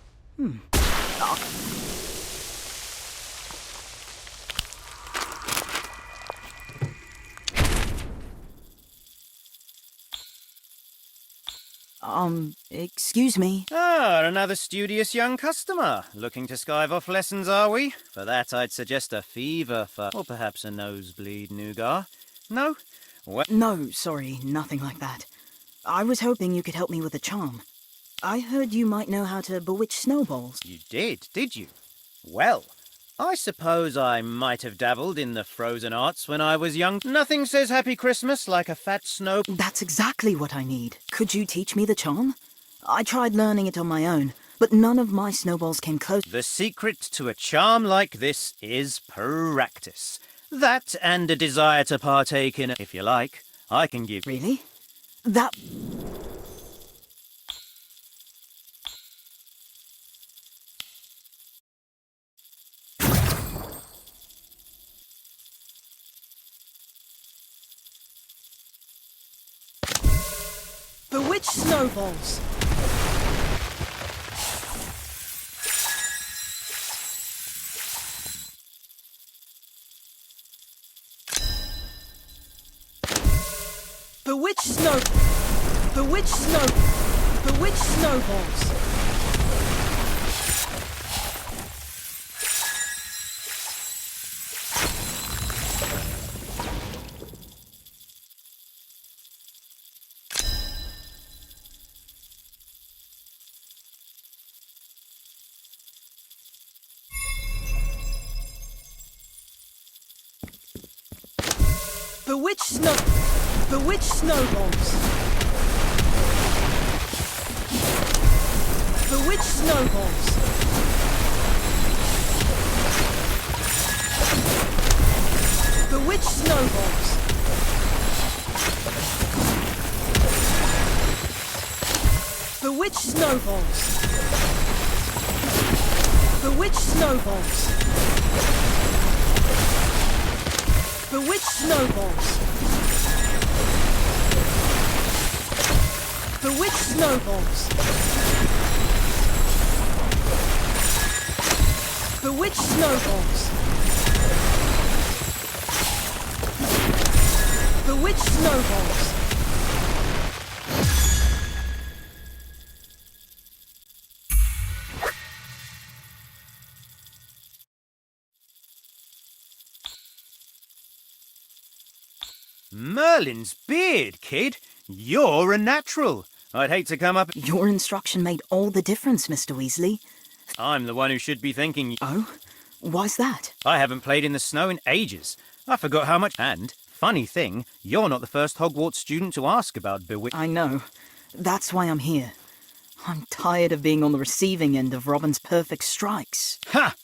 Excuse me. Ah, another studious young customer. Looking to skive off lessons, are we? For that, I'd suggest a fever for... or perhaps a nosebleed nougat. No? Well... No, sorry, nothing like that. I was hoping you could help me with a charm. I heard you might know how to bewitch snowballs. You did you? Well, I suppose I might have dabbled in the frozen arts when I was young. Nothing says Happy Christmas like a fat snow... That's exactly what I need. Could you teach me the charm? I tried learning it on my own, but none of my snowballs came close. The secret to a charm like this is practice. That and a desire to partake in it. If you like, I can give... Really? That... Bewitch snowballs! Bewitch snow... Bewitched snowballs. Bewitched snowballs. Bewitched snowballs. Bewitched snowballs. Bewitched snowballs. Bewitched snowballs. Bewitched snowballs. Bewitched snowballs. Bewitched snowballs. Bewitched snowballs. Merlin's beard, kid. You're a natural. I'd hate to come up... Your instruction made all the difference, Mr. Weasley. I'm the one who should be thanking you. Oh? Why's that? I haven't played in the snow in ages. I forgot how much... And, funny thing, you're not the first Hogwarts student to ask about Bewitched. I know. That's why I'm here. I'm tired of being on the receiving end of Robin's perfect strikes. Ha!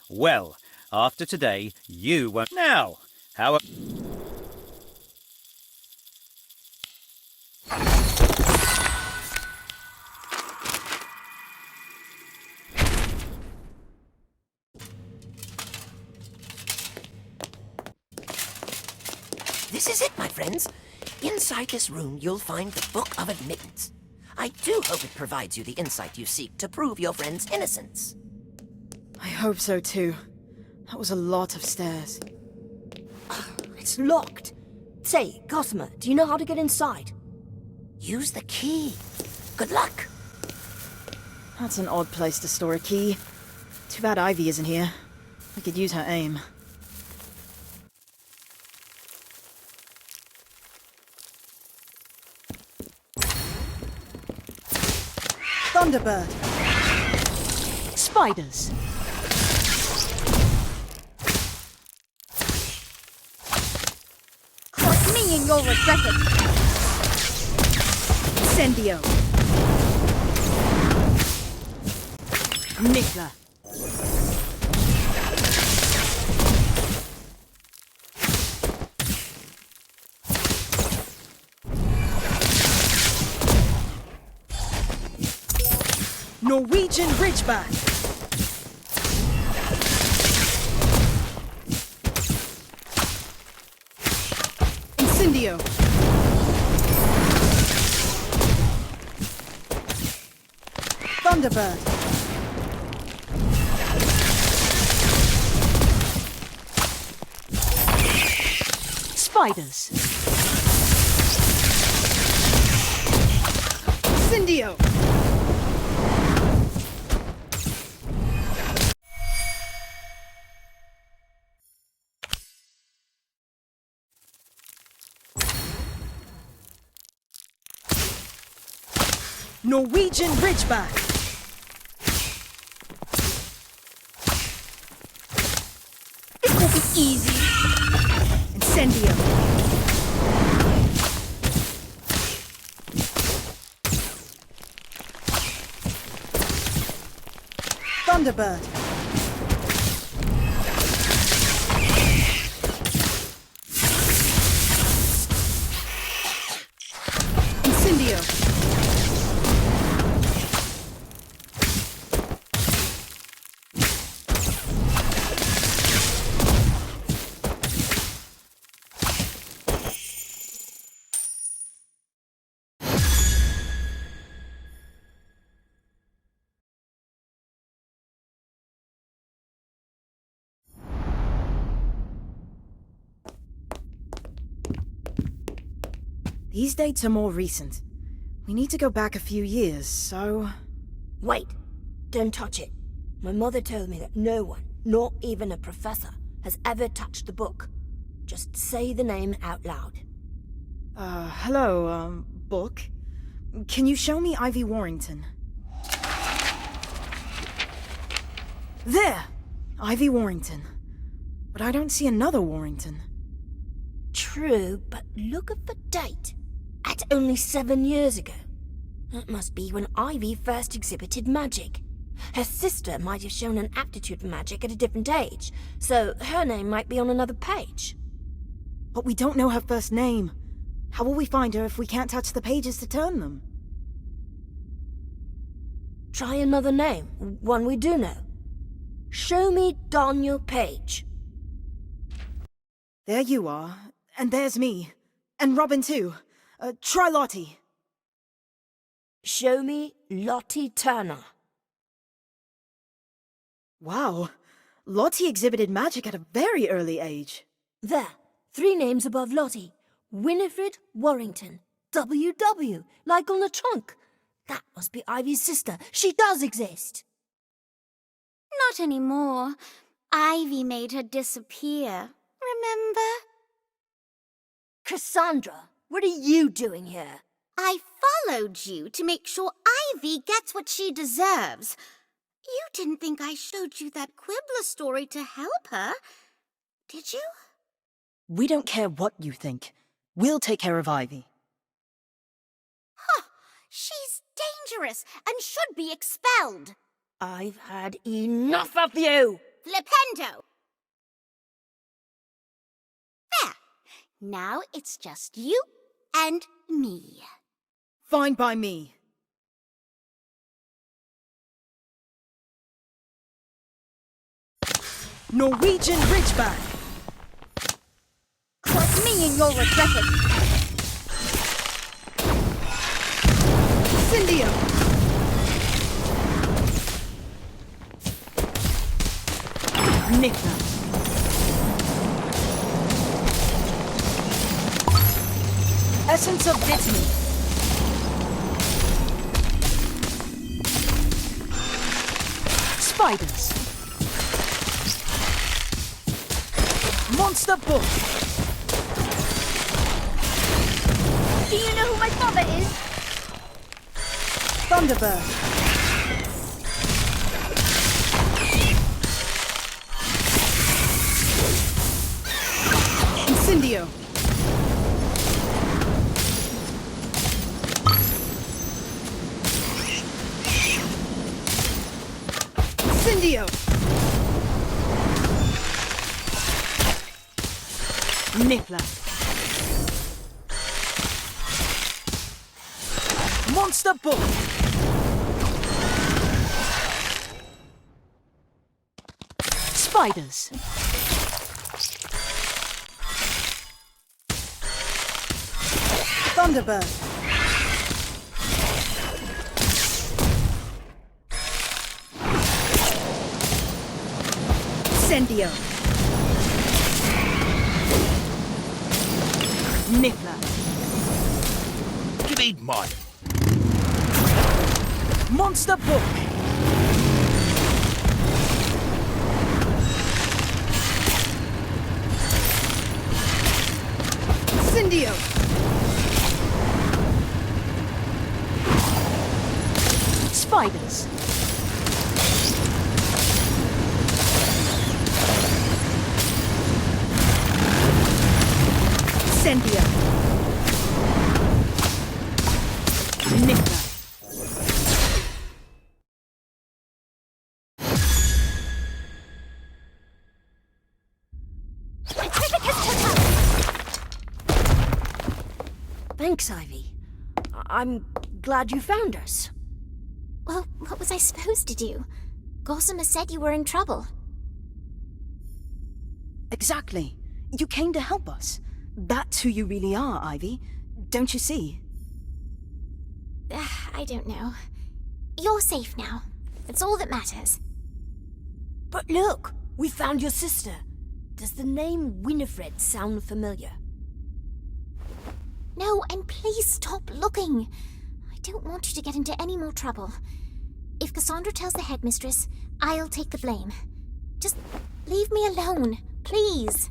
Well, after today, you won't... Now, how... This is it, my friends. Inside this room, you'll find the Book of Admittance. I do hope it provides you the insight you seek to prove your friend's innocence. I hope so too. That was a lot of stairs. It's locked. Say, Gossamer, do you know how to get inside? Use the key. Good luck. That's an odd place to store a key. Too bad Ivy isn't here. I could use her aim. Thunderbird. Spiders. Like me and you'll regret it. Incendio. Nickler. Norwegian Ridgeback. Incendio. Thunderbird. Spiders. Incendio. Norwegian Ridgeback. It will be easy. Incendio. Thunderbird. Incendio. These dates are more recent. We need to go back a few years, so... Wait, don't touch it. My mother told me that no one, not even a professor, has ever touched the book. Just say the name out loud. Hello, book. Can you show me Ivy Warrington? There! Ivy Warrington. But I don't see another Warrington. True, but look at the date. At only 7 years ago. That must be when Ivy first exhibited magic. Her sister might have shown an aptitude for magic at a different age, so her name might be on another page. But we don't know her first name. How will we find her if we can't touch the pages to turn them? Try another name, one we do know. Show me Daniel Page. There you are. And there's me. And Robin too. Try Lottie. Show me Lottie Turner. Wow. Lottie exhibited magic at a very early age. There. 3 names above Lottie. Winifred Warrington. WW, like on the trunk. That must be Ivy's sister. She does exist. Not anymore. Ivy made her disappear. Remember? Cassandra, what are you doing here? I followed you to make sure Ivy gets what she deserves. You didn't think I showed you that Quibbler story to help her, did you? We don't care what you think. We'll take care of Ivy. Huh. She's dangerous and should be expelled. I've had enough of you! Flipendo! There. Now it's just you and me. Fine by me. Norwegian Ridgeback. Cross me and you'll regret it. Cindio. Nicknam. Essence of Dittany. Spiders. Monster Book. Do you know who my father is? Thunderbird. Incendio. Incendio. Niffler. Monster Book. Spiders. Thunderbird. Incendio. Niffler. Give me mine. Monster Book. Incendio. Spiders. Incendio. Niffler. Thanks, Ivy. I'm glad you found us. Well, what was I supposed to do? Gossamer said you were in trouble. Exactly. You came to help us. That's who you really are, Ivy. Don't you see? I don't know. You're safe now. That's all that matters. But look, we found your sister. Does the name Winifred sound familiar? No, and please stop looking. I don't want you to get into any more trouble. If Cassandra tells the headmistress, I'll take the blame. Just leave me alone, please.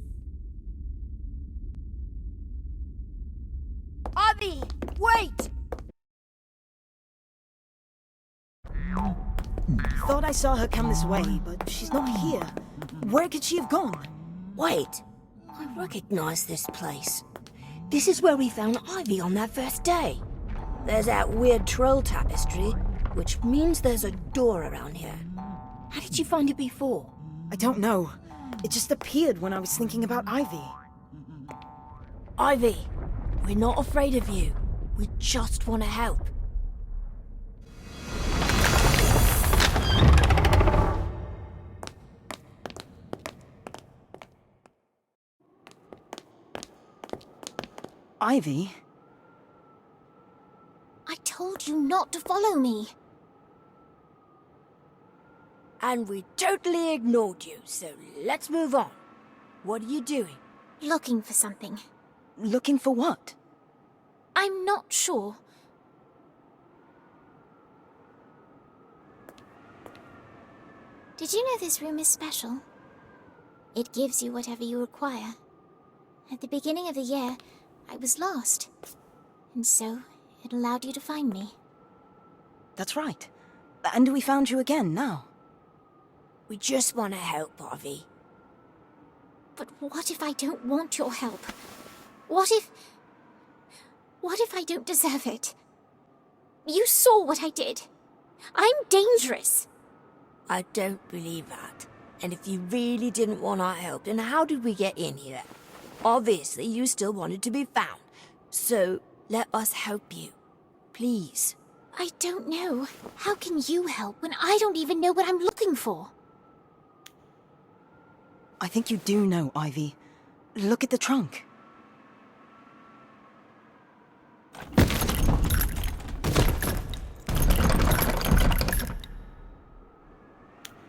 Ivy, wait! Thought I saw her come this way, but she's not here. Where could she have gone? Wait, I recognize this place. This is where we found Ivy on that first day. There's that weird troll tapestry, which means there's a door around here. How did you find it before? I don't know. It just appeared when I was thinking about Ivy. Ivy, we're not afraid of you. We just want to help. Ivy? I told you not to follow me. And we totally ignored you, so let's move on. What are you doing? Looking for something. Looking for what? I'm not sure. Did you know this room is special? It gives you whatever you require. At the beginning of the year, I was lost. And so, it allowed you to find me. That's right. And we found you again now. We just want to help, Ivy. But what if I don't want your help? What if I don't deserve it? You saw what I did. I'm dangerous. I don't believe that. And if you really didn't want our help, then how did we get in here? Obviously, you still wanted to be found. So, let us help you. Please. I don't know. How can you help when I don't even know what I'm looking for? I think you do know, Ivy. Look at the trunk.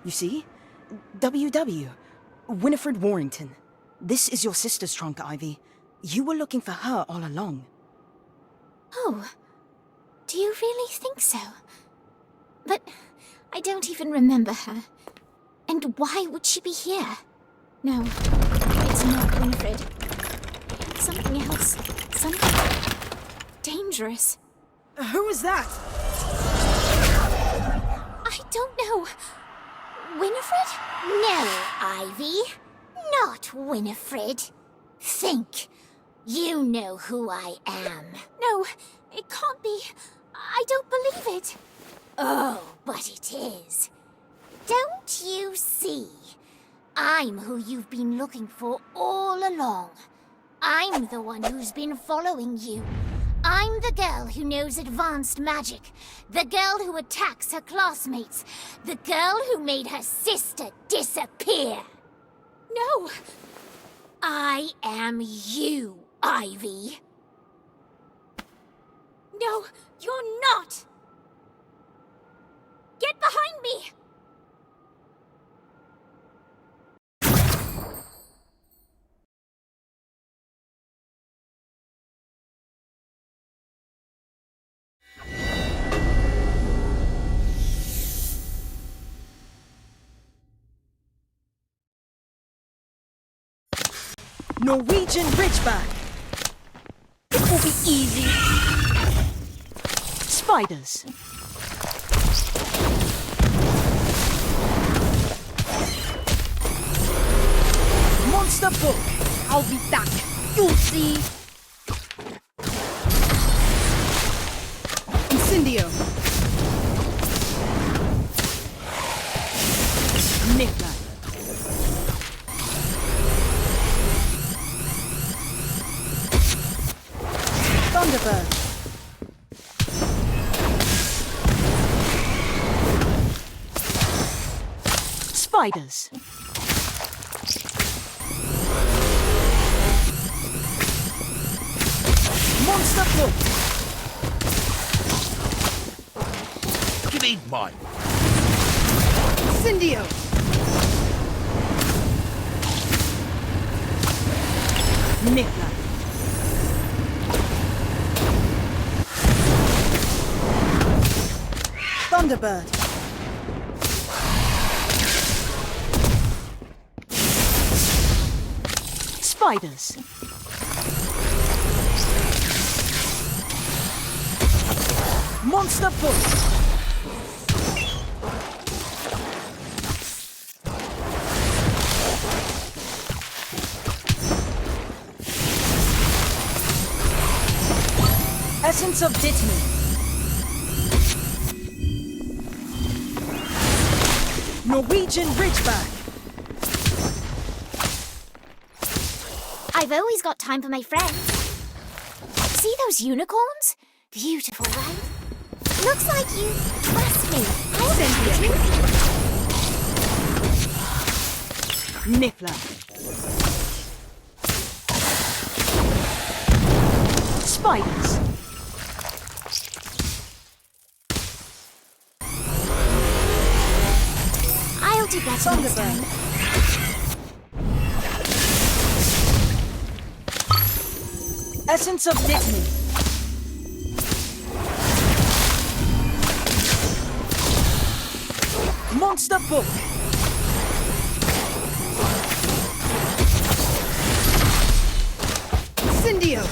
You see? WW. Winifred Warrington. This is your sister's trunk, Ivy. You were looking for her all along. Oh. Do you really think so? But I don't even remember her. And why would she be here? No, it's not Winifred. It's something else. Something dangerous. Who was that? I don't know. Winifred? No, Ivy. Not Winifred. Think. You know who I am. No, it can't be. I don't believe it. Oh, but it is. Don't you see? I'm who you've been looking for all along. I'm the one who's been following you. I'm the girl who knows advanced magic. The girl who attacks her classmates. The girl who made her sister disappear. No! I am you, Ivy. No, you're not! Get behind me! Norwegian Ridgeback. It will be easy. Spiders. Monster Book. I'll be back. You'll see. Incendio. Nickla. Thunderbird. Spiders. Monster Book. Give me mine. Incendio. Nickla. Thunderbird. Spiders. Monster push. Essence of Dittany. Norwegian Ridgeback. I've always got time for my friends. See those unicorns? Beautiful, right? Looks like you trust me. I'll send you. Niffler. Spiders. I'll do better next time. Essence of Dittany. Monster Book. Incendio.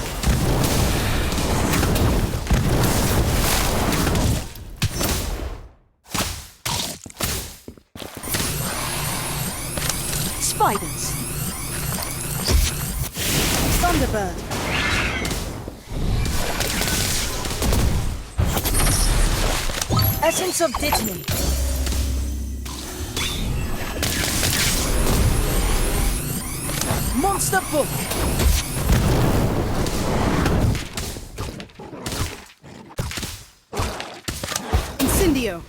Spiders. Thunderbird. Essence of Dittany. Monster Book. Incendio.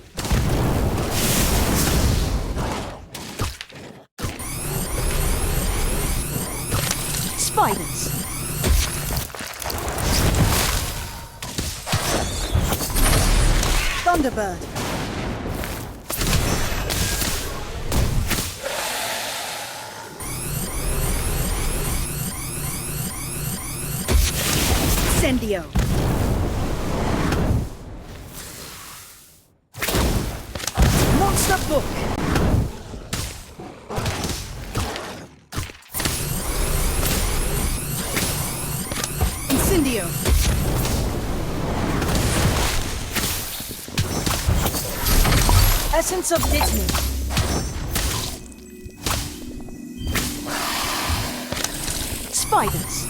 Spiders. Thunderbird. Incendio. Monster Book. Incendio. Essence of Dittany. Spiders.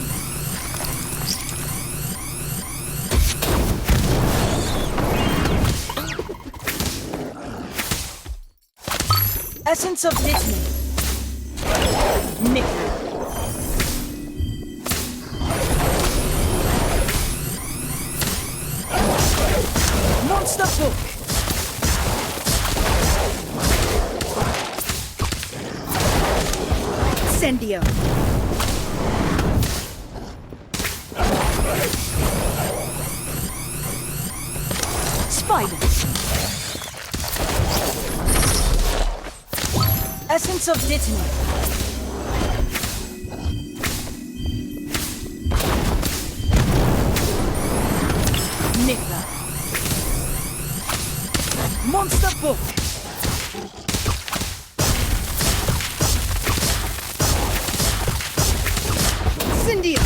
Essence of Dittany. Niffler. Monster Book. Incendio. Spiders. Essence of Dittany. Niffler. Monster Book. Incendio.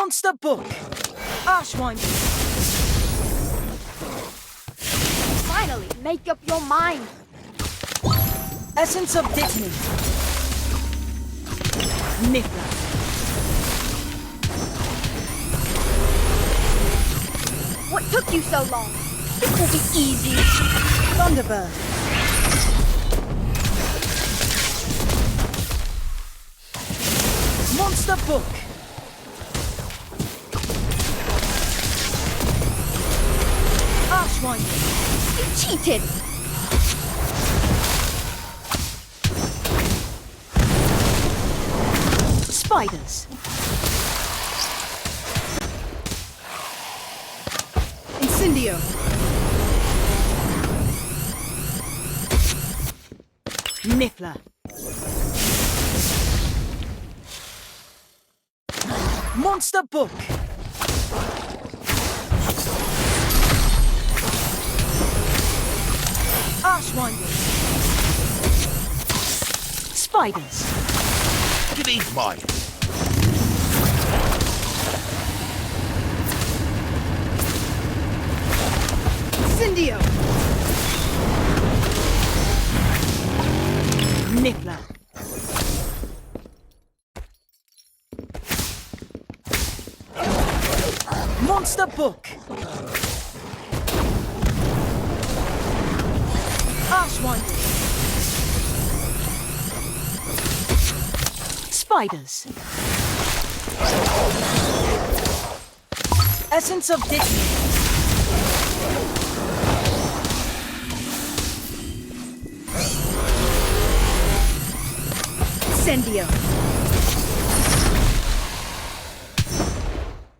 Monster Book! Archwinder! Finally, make up your mind. Essence of Dittany! Niffler! What took you so long? This will be easy. Thunderbird! Monster Book! Archwinder! You cheated! Spiders! Incendio! Niffler! Monster Book! Archwinder! Spiders! It ain't mine. Incendio! Niffler! Monster Book! Archwinder! Spiders! Essence of Dittany! Incendio!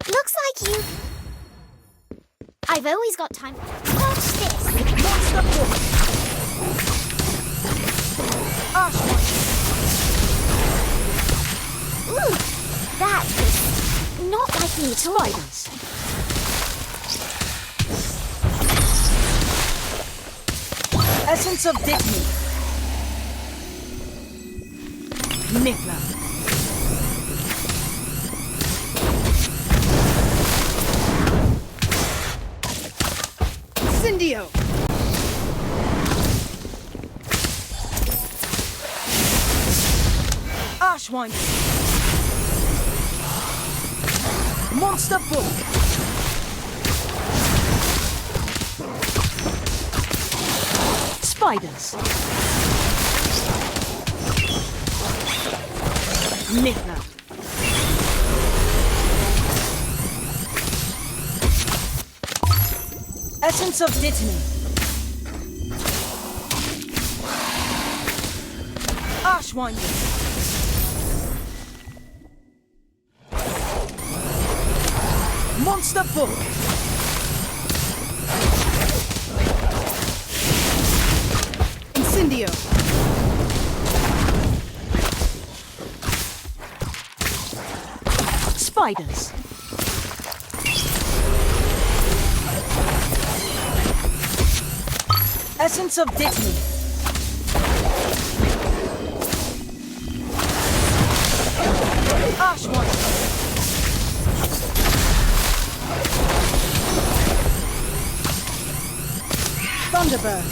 Looks like you... I've always got time. Watch this. Monster Book! Archwinder! Ooh, that is not like me at all. Spiders! Essence of Dittany! Niffler! Incendio! Archwinder! Monster Book! Spiders! Niffler! Essence of Dittany! Archwinder! Monster Book! Incendio! Spiders! Essence of Dittany! Archwinder! Thunderbird!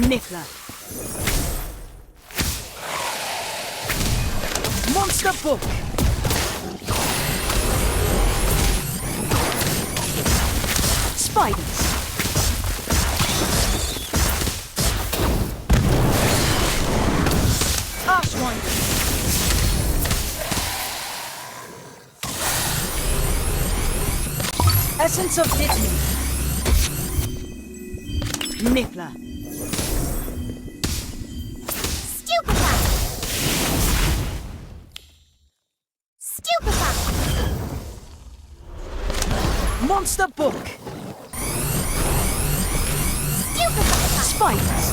Niffler! Monster Book! Spiders! Archwinder! Essence of Dittany! Niffler! Stupefy! Stupefy! Monster Book! Stupefy! Spiders!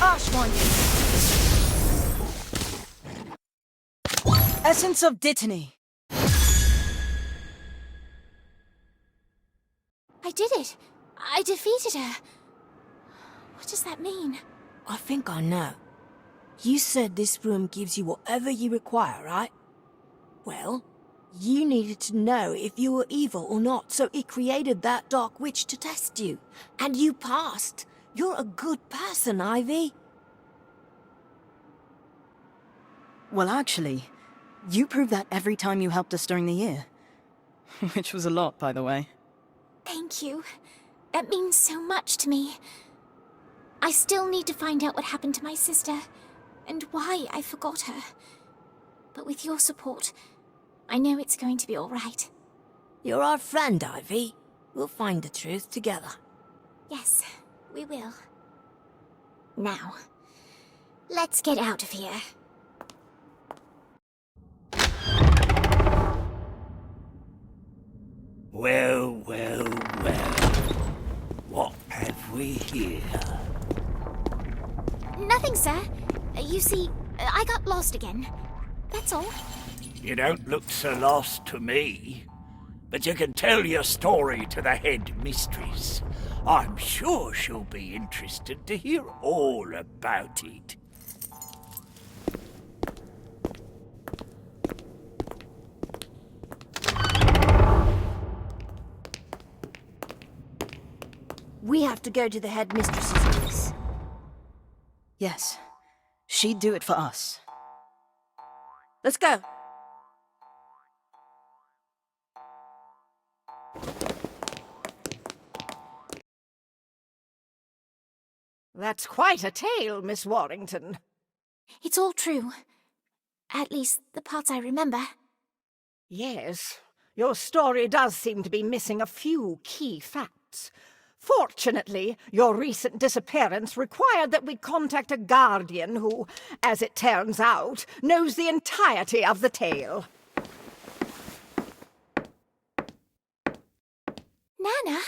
Archwinder! Essence of Dittany! I did it. I defeated her. What does that mean? I think I know. You said this room gives you whatever you require, right? Well, you needed to know if you were evil or not, so it created that dark witch to test you. And you passed. You're a good person, Ivy. Well, actually, you prove that every time you helped us during the year. Which was a lot, by the way. Thank you. That means so much to me. I still need to find out what happened to my sister, and why I forgot her. But with your support, I know it's going to be all right. You're our friend, Ivy. We'll find the truth together. Yes, we will. Now, let's get out of here. Well, well, well. What have we here? Nothing, sir. You see, I got lost again. That's all. You don't look so lost to me. But you can tell your story to the head mistress. I'm sure she'll be interested to hear all about it. We have to go to the headmistress's office. Yes, she'd do it for us. Let's go. That's quite a tale, Miss Warrington. It's all true. At least, the parts I remember. Yes, your story does seem to be missing a few key facts. Fortunately, your recent disappearance required that we contact a guardian who, as it turns out, knows the entirety of the tale. Nana?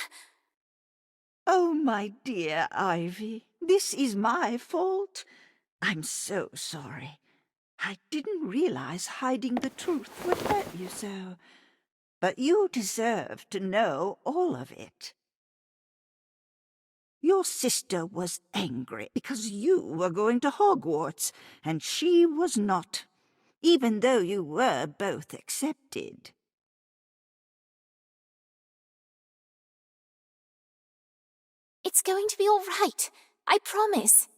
Oh, my dear Ivy, this is my fault. I'm so sorry. I didn't realize hiding the truth would hurt you so. But you deserve to know all of it. Your sister was angry because you were going to Hogwarts, and she was not, even though you were both accepted. It's going to be all right. I promise.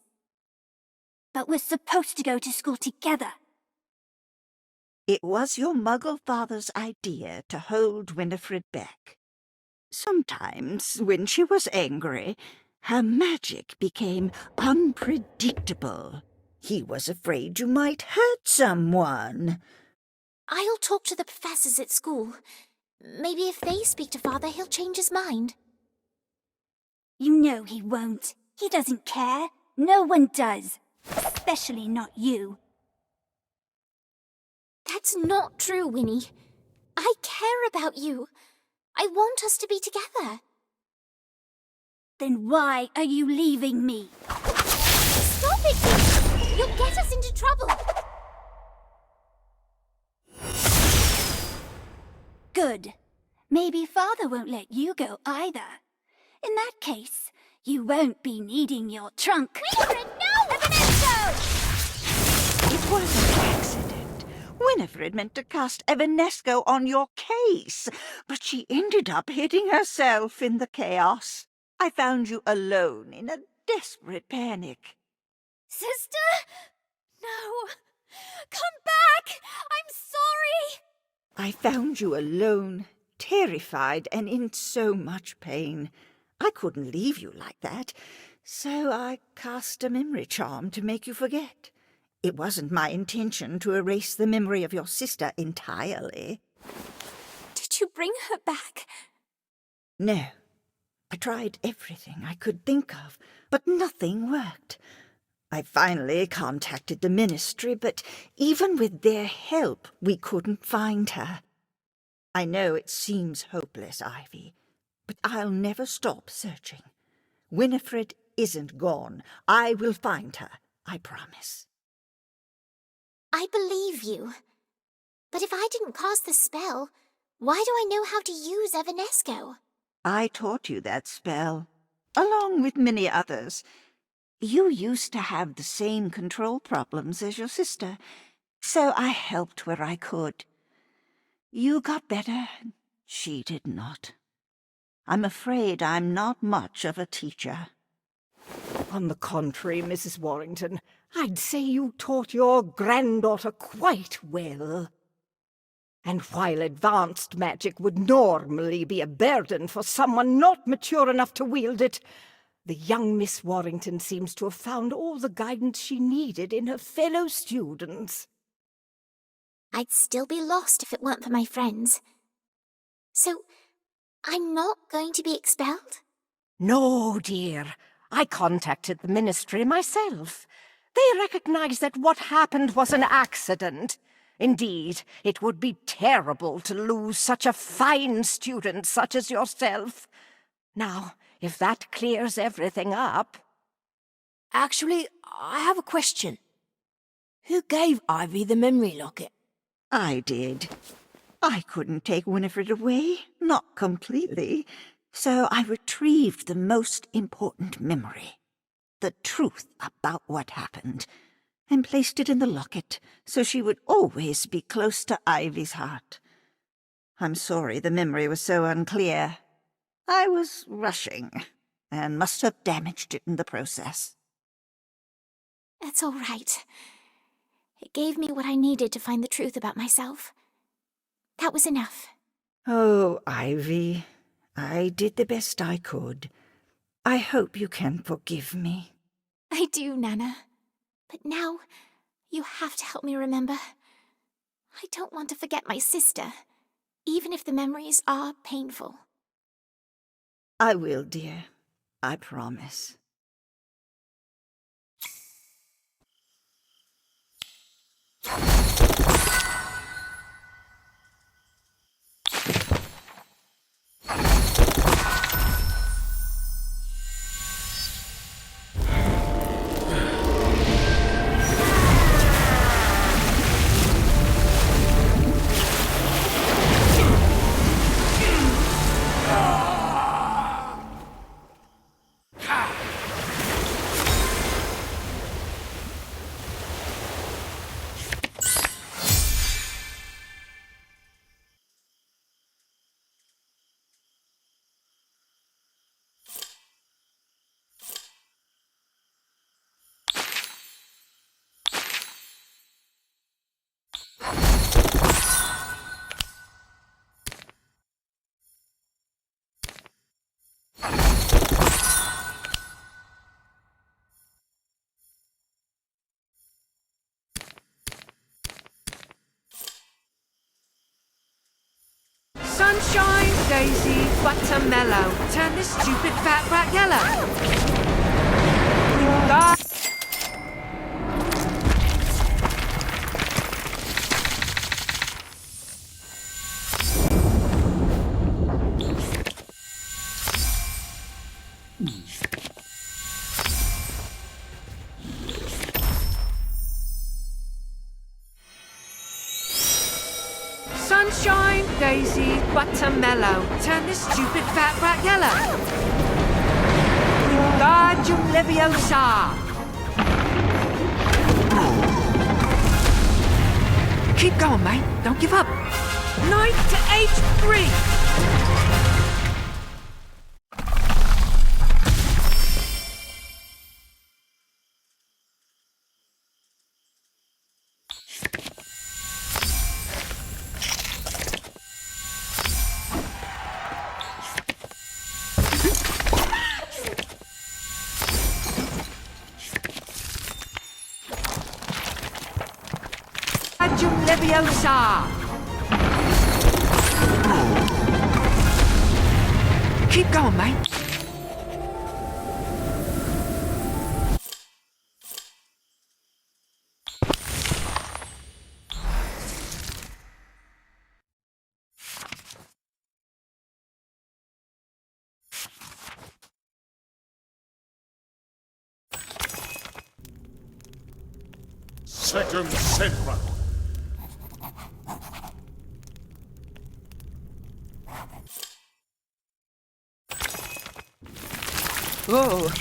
But we're supposed to go to school together. It was your Muggle father's idea to hold Winifred back. Sometimes, when she was angry, her magic became unpredictable. He was afraid you might hurt someone. I'll talk to the professors at school. Maybe if they speak to Father, he'll change his mind. You know he won't. He doesn't care. No one does. Especially not you. That's not true, Winnie. I care about you. I want us to be together. Then why are you leaving me? Stop it, Winnie! You'll get us into trouble. Good. Maybe Father won't let you go either. In that case, you won't be needing your trunk. Winifred, no! Evanesco! It was an accident. Winifred meant to cast Evanesco on your case, but she ended up hitting herself in the chaos. I found you alone in a desperate panic. Sister? No. Come back! I'm sorry! I found you alone, terrified and in so much pain. I couldn't leave you like that, so I cast a memory charm to make you forget. It wasn't my intention to erase the memory of your sister entirely. Did you bring her back? No. I tried everything I could think of, but nothing worked. I finally contacted the ministry, but even with their help, we couldn't find her. I know it seems hopeless, Ivy, but I'll never stop searching. Winifred isn't gone. I will find her, I promise. I believe you. But if I didn't cast the spell, why do I know how to use Evanesco? I taught you that spell, along with many others. You used to have the same control problems as your sister, so I helped where I could. You got better, she did not. I'm afraid I'm not much of a teacher. On the contrary, Mrs. Warrington, I'd say you taught your granddaughter quite well. And while advanced magic would normally be a burden for someone not mature enough to wield it, the young Miss Warrington seems to have found all the guidance she needed in her fellow students. I'd still be lost if it weren't for my friends. So, I'm not going to be expelled? No, dear. I contacted the ministry myself. They recognize that what happened was an accident. Indeed, it would be terrible to lose such a fine student such as yourself. Now, if that clears everything up... Actually, I have a question. Who gave Ivy the memory locket? I did. I couldn't take Winifred away, not completely, so I retrieved the most important memory, the truth about what happened, and placed it in the locket so she would always be close to Ivy's heart. I'm sorry the memory was so unclear. I was rushing, and must have damaged it in the process. That's all right. It gave me what I needed to find the truth about myself. That was enough. Oh, Ivy, I did the best I could. I hope you can forgive me. I do, Nana. But now, you have to help me remember. I don't want to forget my sister, even if the memories are painful. I will, dear. I promise. Sunshine, Daisy, Buttermellow. Turn this stupid fat rat yellow. Sunshine, Daisy, Buttermellow. Turn this stupid fat rat yellow. Wingardium Leviosa. Keep going, mate. Don't give up. Knight to H3. Leviosa. Keep going, mate. Second Senra. Oh,